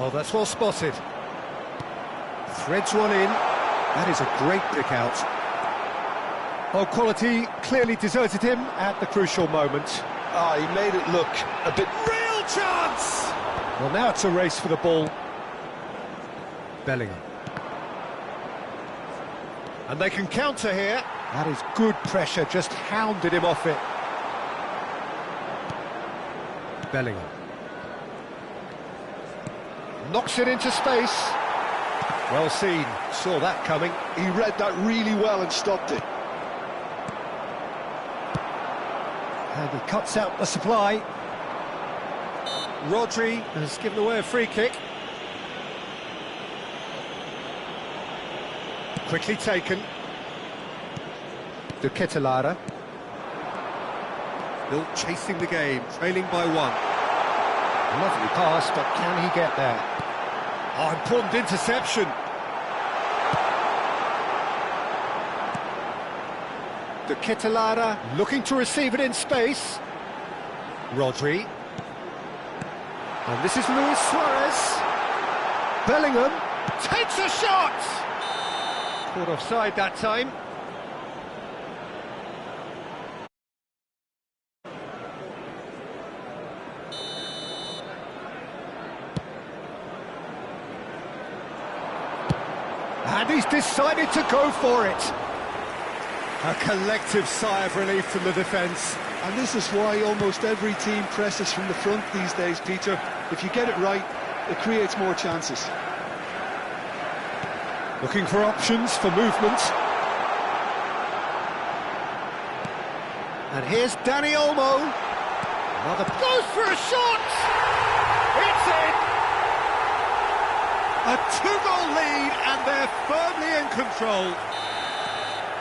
Oh, that's well spotted. Threads one in. That is a great pick out. Oh, quality clearly deserted him at the crucial moment. Ah, he made it look a bit... Real chance! Well, now it's a race for the ball. Bellingham. And they can counter here. That is good pressure, just hounded him off it. Bellingham. Knocks it into space. Well seen, saw that coming. He read that really well and stopped it. And he cuts out the supply. Rodri has given away a free kick. Quickly taken. De Ketelaere. Still chasing the game, trailing by one. Lovely pass, but can he get there? Oh, important interception. De Ketelaere looking to receive it in space. Rodri. And this is Luis Suarez. Bellingham takes a shot! Caught offside that time. And he's decided to go for it. A collective sigh of relief from the defence. And this is why almost every team presses from the front these days, Peter. If you get it right, it creates more chances. Looking for options for movement. And here's Dani Olmo. Another goes for a shot! It's in! A 2-goal lead, and they're firmly in control.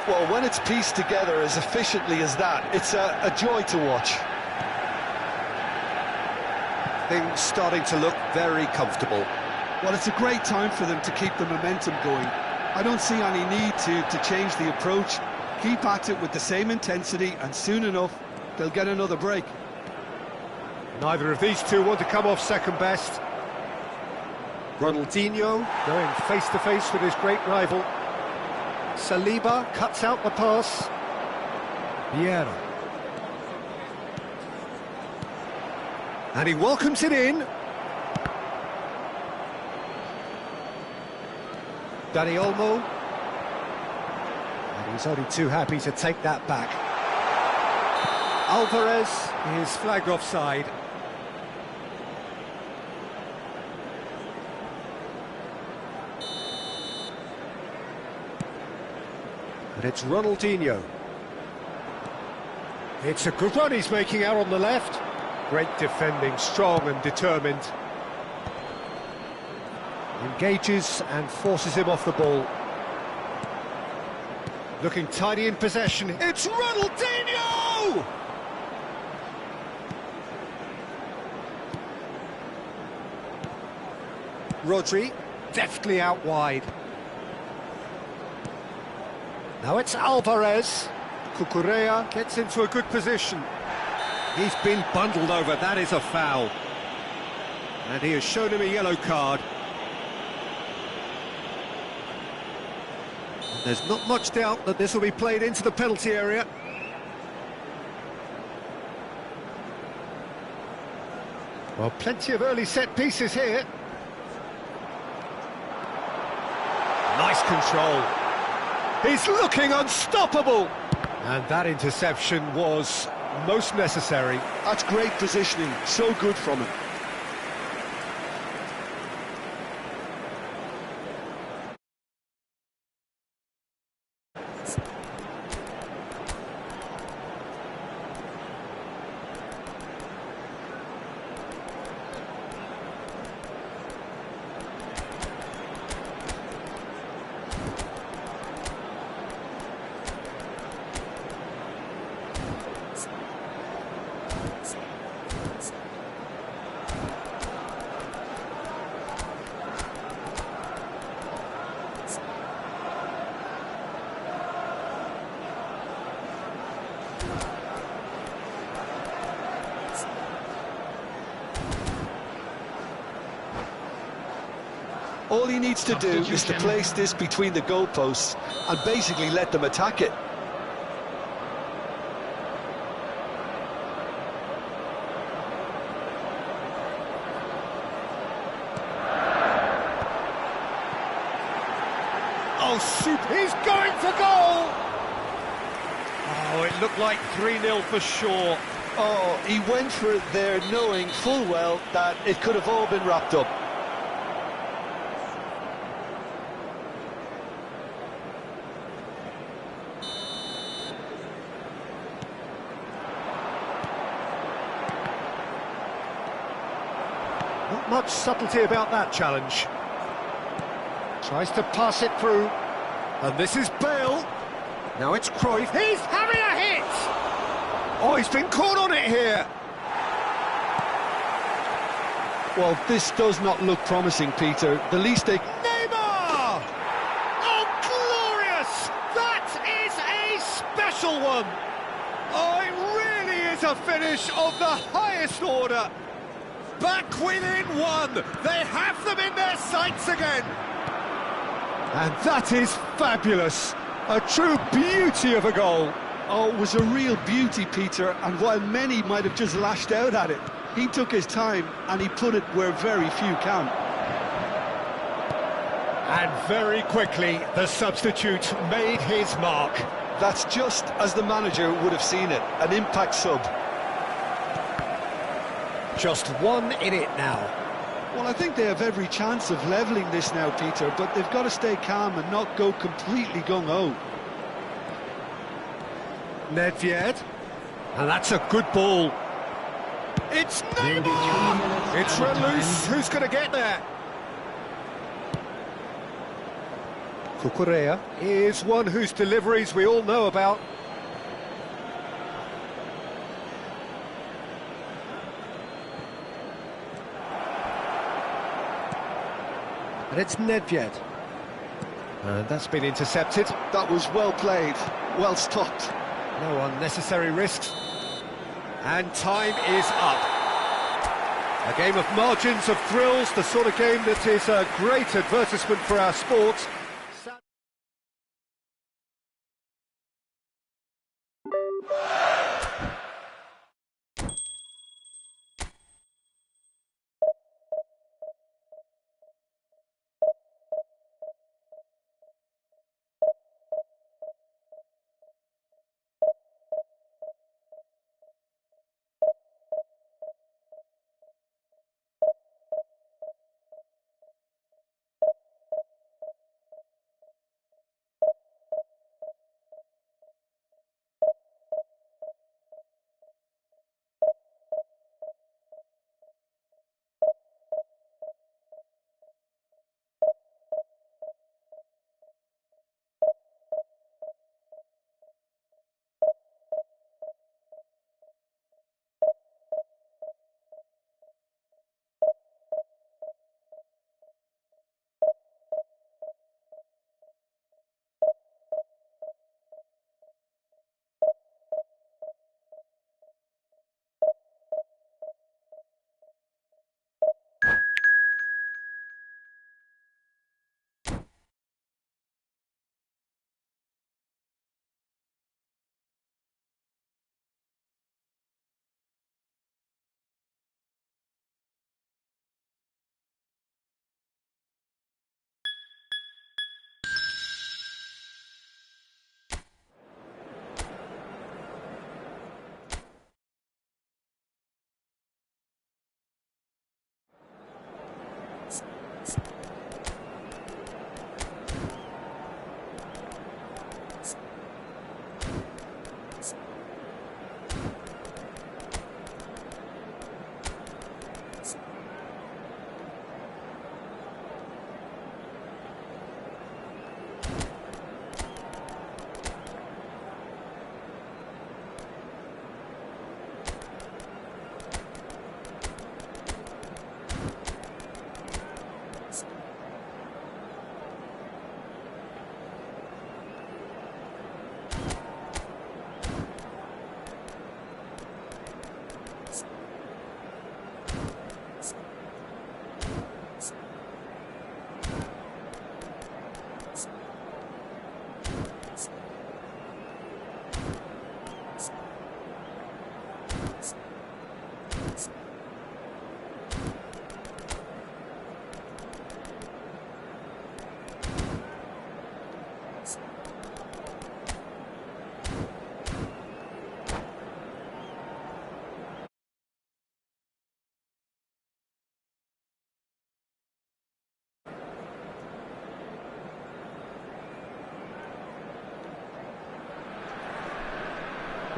Well, when it's pieced together as efficiently as that, it's a joy to watch. Things starting to look very comfortable. Well, it's a great time for them to keep the momentum going. I don't see any need to change the approach. Keep at it with the same intensity, and soon enough, they'll get another break. Neither of these two want to come off second best. Ronaldinho going face-to-face with his great rival. Saliba cuts out the pass. Vieira. And he welcomes it in. Dani Olmo. And he's only too happy to take that back. Alvarez is flagged offside. And it's Ronaldinho. It's a good run he's making out on the left. Great defending, strong and determined. Engages and forces him off the ball. Looking tidy in possession. It's Ronaldinho! Rodri, deftly out wide. Now it's Alvarez. Cucurella gets into a good position. He's been bundled over, that is a foul. And he has shown him a yellow card. And there's not much doubt that this will be played into the penalty area. Well, plenty of early set pieces here. Nice control. He's looking unstoppable! And that interception was most necessary. That's great positioning, so good from him. All he needs to do is to place this between the goalposts and basically let them attack it. Oh, super! He's going for goal! Oh, it looked like 3-0 for sure. Oh, he went for it there knowing full well that it could have all been wrapped up. Not much subtlety about that challenge. Tries to pass it through. And this is Bale. Now it's Cruyff. He's having a hit! Oh, he's been caught on it here. Well, this does not look promising, Peter. The least they... Neymar! Oh, glorious! That is a special one! Oh, it really is a finish of the highest order. Back within one. They have them in their sights again. And that is fabulous. A true beauty of a goal. Oh, it was a real beauty, Peter, and while many might have just lashed out at it, he took his time and he put it where very few can. And very quickly, the substitute made his mark. That's just as the manager would have seen it, an impact sub. Just one in it now. Well, I think they have every chance of levelling this now, Peter, but they've got to stay calm and not go completely gung-ho. Nedved, and that's a good ball. It's Neymar! It's run loose, who's going to get there? Cucurella is one whose deliveries we all know about. And it's Nedved. And that's been intercepted. That was well played, well stopped. No unnecessary risks. And time is up. A game of margins, of thrills, the sort of game that is a great advertisement for our sport.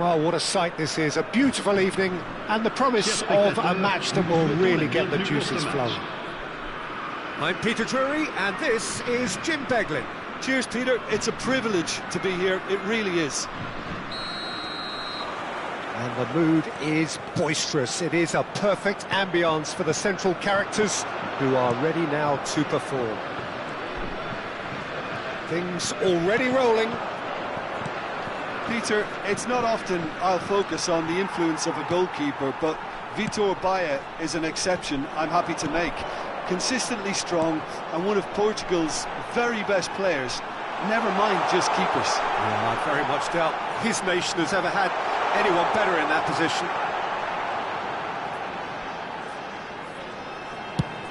Well, what a sight this is, a beautiful evening, and the promise of a match that will really get the juices flowing. I'm Peter Drury, and this is Jim Beglin. Cheers, Peter. It's a privilege to be here, it really is. And the mood is boisterous. It is a perfect ambience for the central characters who are ready now to perform. Things already rolling. Peter, it's not often I'll focus on the influence of a goalkeeper, but Vitor Baia is an exception I'm happy to make. Consistently strong and one of Portugal's very best players, never mind just keepers. Yeah, I very much doubt his nation has ever had anyone better in that position.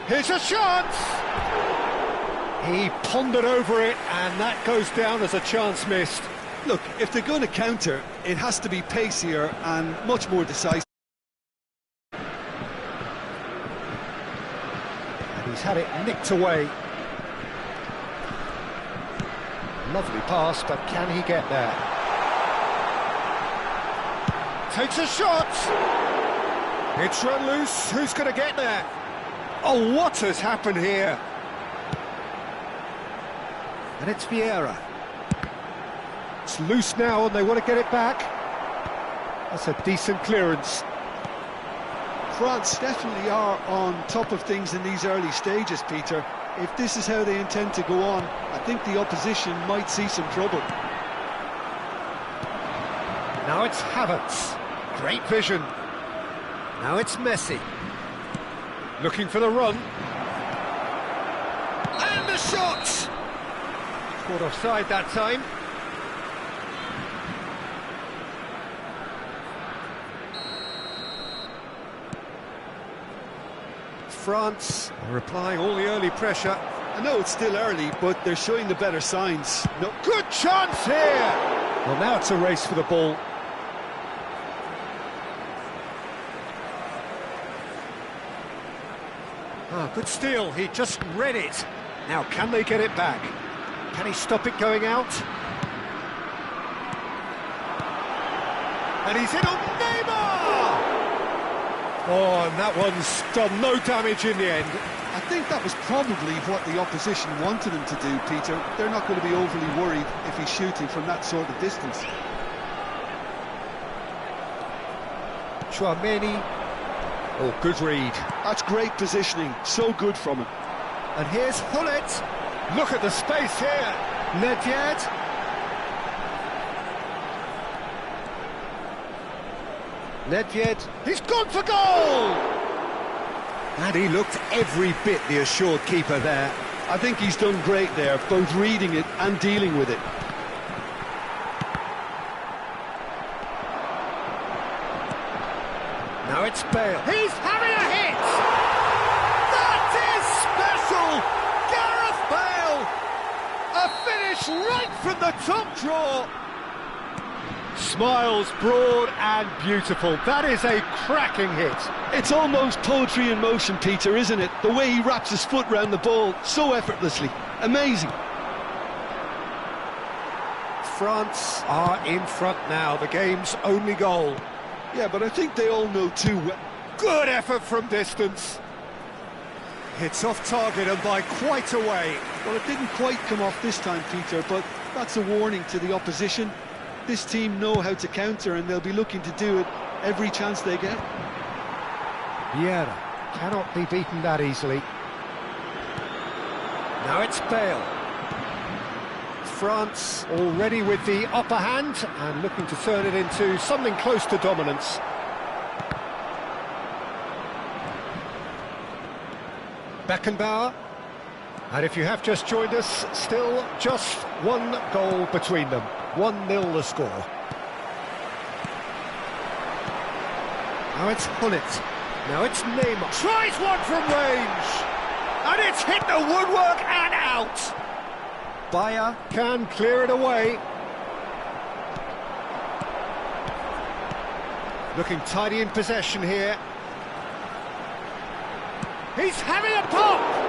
Here's a chance! He pondered over it, and that goes down as a chance missed. Look, if they're going to counter, it has to be pacier and much more decisive. And he's had it nicked away. Lovely pass, but can he get there? Takes a shot! It's run loose, who's going to get there? Oh, what has happened here? And it's Vieira. It's loose now and they want to get it back. That's a decent clearance. France definitely are on top of things in these early stages, Peter. If this is how they intend to go on, I think the opposition might see some trouble. Now it's Havertz. Great vision. Now it's Messi. Looking for the run. And the shot! Caught offside that time. France are applying all the early pressure. I know it's still early, but they're showing the better signs. No, good chance here! Well, now it's a race for the ball. Ah, good steal, he just read it. Now, can they get it back? Can he stop it going out? And he's in on Neymar! Oh, and that one's done no damage in the end. I think that was probably what the opposition wanted him to do, Peter. They're not going to be overly worried if he's shooting from that sort of distance. Chouameni. Oh, good read. That's great positioning, so good from him. And here's Hullet. Look at the space here. Nedved. Nedved. He's gone for goal! And he looked every bit the assured keeper there. I think he's done great there, both reading it and dealing with it. Now it's Bale. He's having a hit! That is special! Gareth Bale! A finish right from the top draw! Smiles broad and beautiful. That is a cracking hit. It's almost poetry in motion, Peter, isn't it? The way he wraps his foot round the ball so effortlessly. Amazing. France are in front now, the game's only goal. Yeah, but I think they all know too well. Good effort from distance. It's off target and by quite a way. Well, it didn't quite come off this time, Peter, but that's a warning to the opposition. This team know how to counter and they'll be looking to do it every chance they get. Vieira cannot be beaten that easily. Now it's Bale. France already with the upper hand and looking to turn it into something close to dominance. Beckenbauer. And if you have just joined us, still just one goal between them. 1-0 the score. Now it's Hullet. Now it's Neymar. Tries one from range! And it's hit the woodwork and out! Baia can clear it away. Looking tidy in possession here. He's having a pop!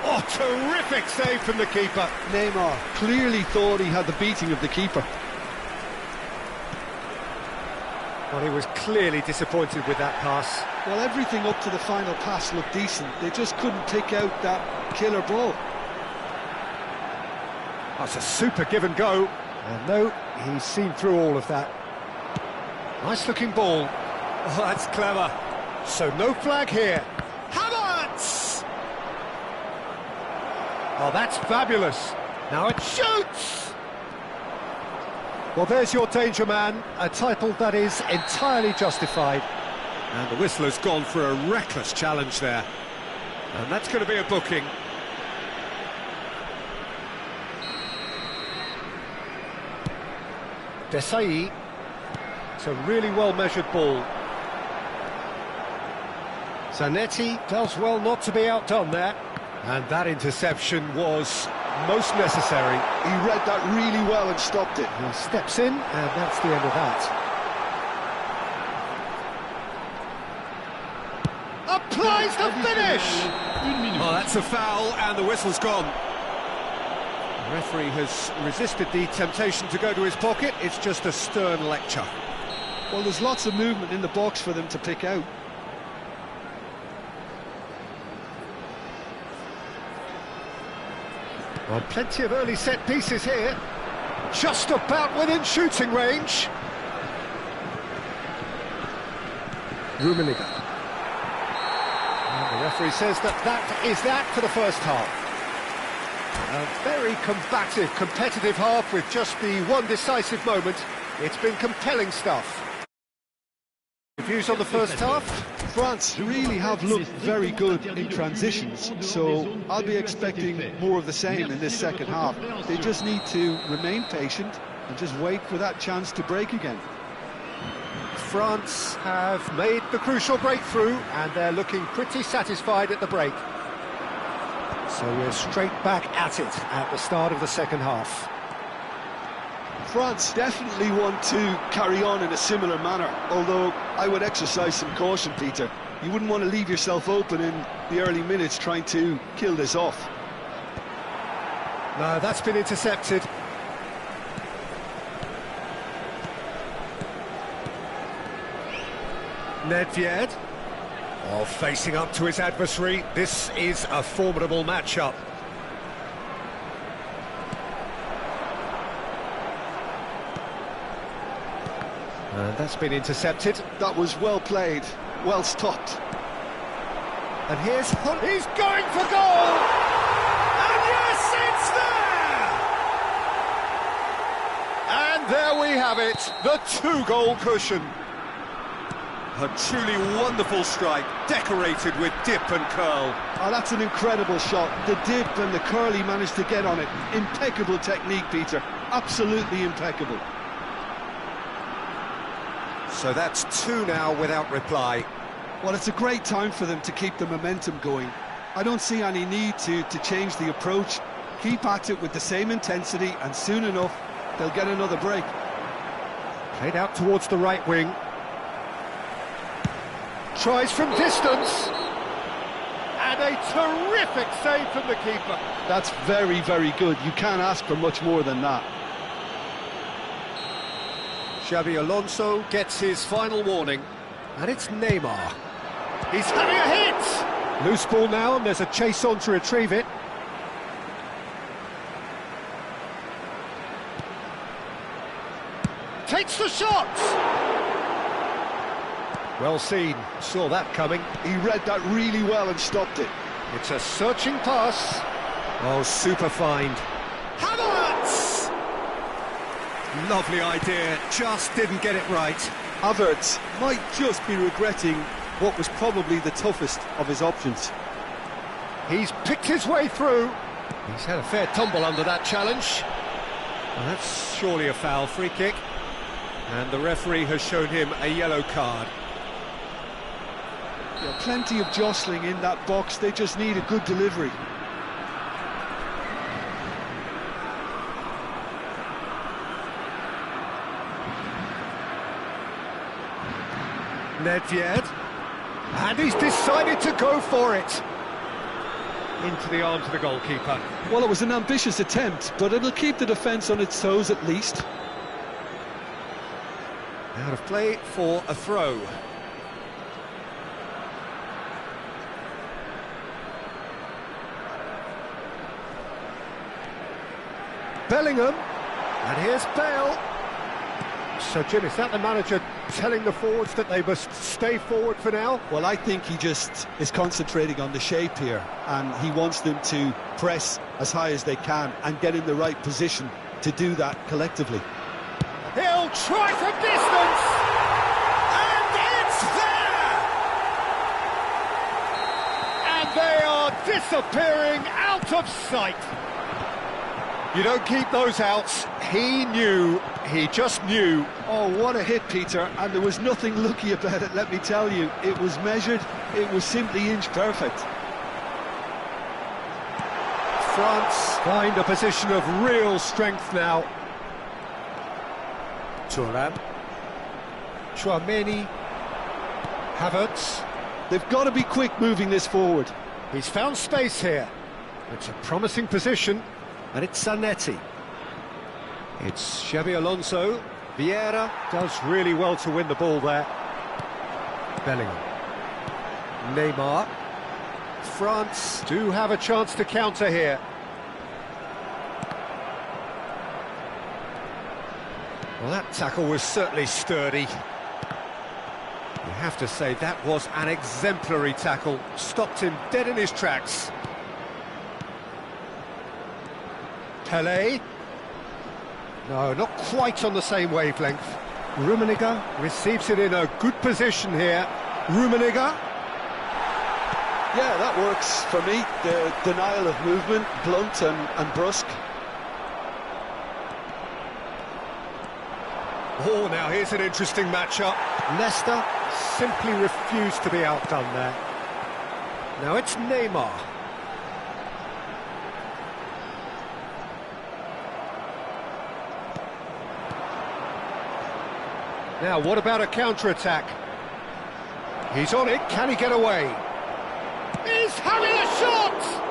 Oh, terrific save from the keeper. Neymar clearly thought he had the beating of the keeper. Well, he was clearly disappointed with that pass. Well, everything up to the final pass looked decent. They just couldn't pick out that killer ball. That's a super give and go. And no, he's seen through all of that. Nice looking ball. Oh, that's clever. So no flag here. Havertz! Oh, that's fabulous. Now it shoots! Well, there's your danger man, a title that is entirely justified. And the whistler's gone for a reckless challenge there. And that's going to be a booking. Desai. It's a really well-measured ball. Zanetti does well not to be outdone there. And that interception was most necessary. He read that really well and stopped it. He steps in, and that's the end of that. Applies the finish! Oh, that's a foul, and the whistle's gone. The referee has resisted the temptation to go to his pocket. It's just a stern lecture. Well, there's lots of movement in the box for them to pick out. Well, plenty of early set pieces here. Just about within shooting range. Rummenigge. And the referee says that is that for the first half. A very combative, competitive half with just the one decisive moment. It's been compelling stuff. Views on the first half? France really have looked very good in transitions, so I'll be expecting more of the same in this second half. They just need to remain patient and just wait for that chance to break again. France have made the crucial breakthrough and they're looking pretty satisfied at the break. So we're straight back at it at the start of the second half. France definitely want to carry on in a similar manner, although I would exercise some caution, Peter. You wouldn't want to leave yourself open in the early minutes trying to kill this off. No, that's been intercepted. Nedved. Oh, facing up to his adversary. This is a formidable matchup. And that's been intercepted. That was well played, well stopped. And here's Hunt. He's going for goal! And yes, it's there! And there we have it, the two-goal cushion. A truly wonderful strike, decorated with dip and curl. Oh, that's an incredible shot. The dip and the curl he managed to get on it. Impeccable technique, Peter. Absolutely impeccable. So that's two now without reply. Well, it's a great time for them to keep the momentum going. I don't see any need to change the approach. Keep at it with the same intensity, and soon enough, they'll get another break. Played out towards the right wing. Tries from distance. And a terrific save from the keeper. That's very, very good. You can't ask for much more than that. Xabi Alonso gets his final warning, and it's Neymar. He's having a hit! Loose ball now, and there's a chase on to retrieve it. Takes the shot! Well seen, saw that coming. He read that really well and stopped it. It's a searching pass. Oh, super find. Havertz! Lovely idea, just didn't get it right. Havertz might just be regretting what was probably the toughest of his options. He's picked his way through. He's had a fair tumble under that challenge. Well, that's surely a foul, free kick. And the referee has shown him a yellow card. Yeah, plenty of jostling in that box, they just need a good delivery. Nedved, and he's decided to go for it. Into the arms of the goalkeeper. Well, it was an ambitious attempt, but it'll keep the defence on its toes at least. Out of play for a throw. Bellingham, and here's Bale. So Jim, is that the manager telling the forwards that they must stay forward for now? Well, I think he just is concentrating on the shape here, and he wants them to press as high as they can and get in the right position to do that collectively. He'll try from distance, and it's there! And they are disappearing out of sight. You don't keep those outs. He knew, he just knew. Oh, what a hit, Peter, and there was nothing lucky about it, let me tell you. It was measured, it was simply inch perfect. France find a position of real strength now. Thuram, Chouameni, Havertz. They've got to be quick moving this forward. He's found space here. It's a promising position, and it's Zanetti. It's Xabi Alonso. Vieira does really well to win the ball there. Bellingham. Neymar. France do have a chance to counter here. Well, that tackle was certainly sturdy. You have to say that was an exemplary tackle. Stopped him dead in his tracks. Pelé. No, not quite on the same wavelength. Rummenigge receives it in a good position here. Rummenigge. Yeah, that works for me. The denial of movement, blunt and brusque. Oh, now here's an interesting matchup. Leicester simply refused to be outdone there. Now it's Neymar. Now, what about a counter-attack? He's on it, can he get away? He's having a shot!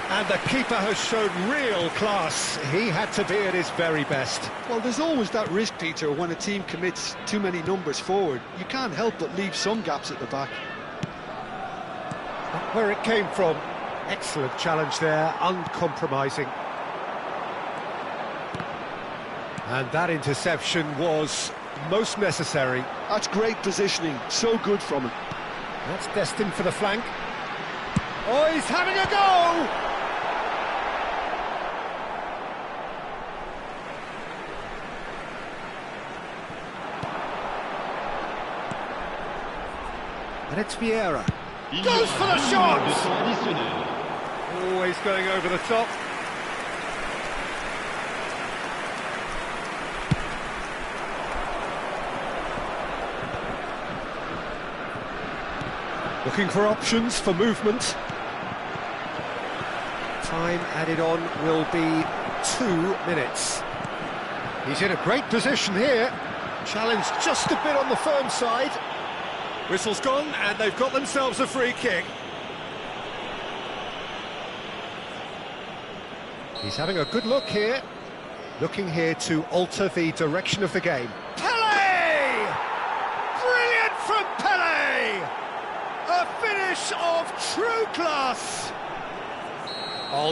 And the keeper has shown real class. He had to be at his very best. Well, there's always that risk, Peter, when a team commits too many numbers forward. You can't help but leave some gaps at the back. Where it came from. Excellent challenge there, uncompromising. And that interception was most necessary. That's great positioning, so good from him. That's destined for the flank. Oh, he's having a go! And it's Vieira. Goes for the shot! Always going over the top. Looking for options for movement. Time added on will be 2 minutes. He's in a great position here. Challenged just a bit on the firm side. Whistle's gone, and they've got themselves a free kick. He's having a good look here. Looking here to alter the direction of the game. Pelé! Brilliant from Pelé! A finish of true class! Oh,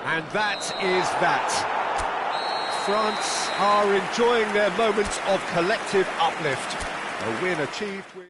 and that is that. France are enjoying their moments of collective uplift. A win achieved with...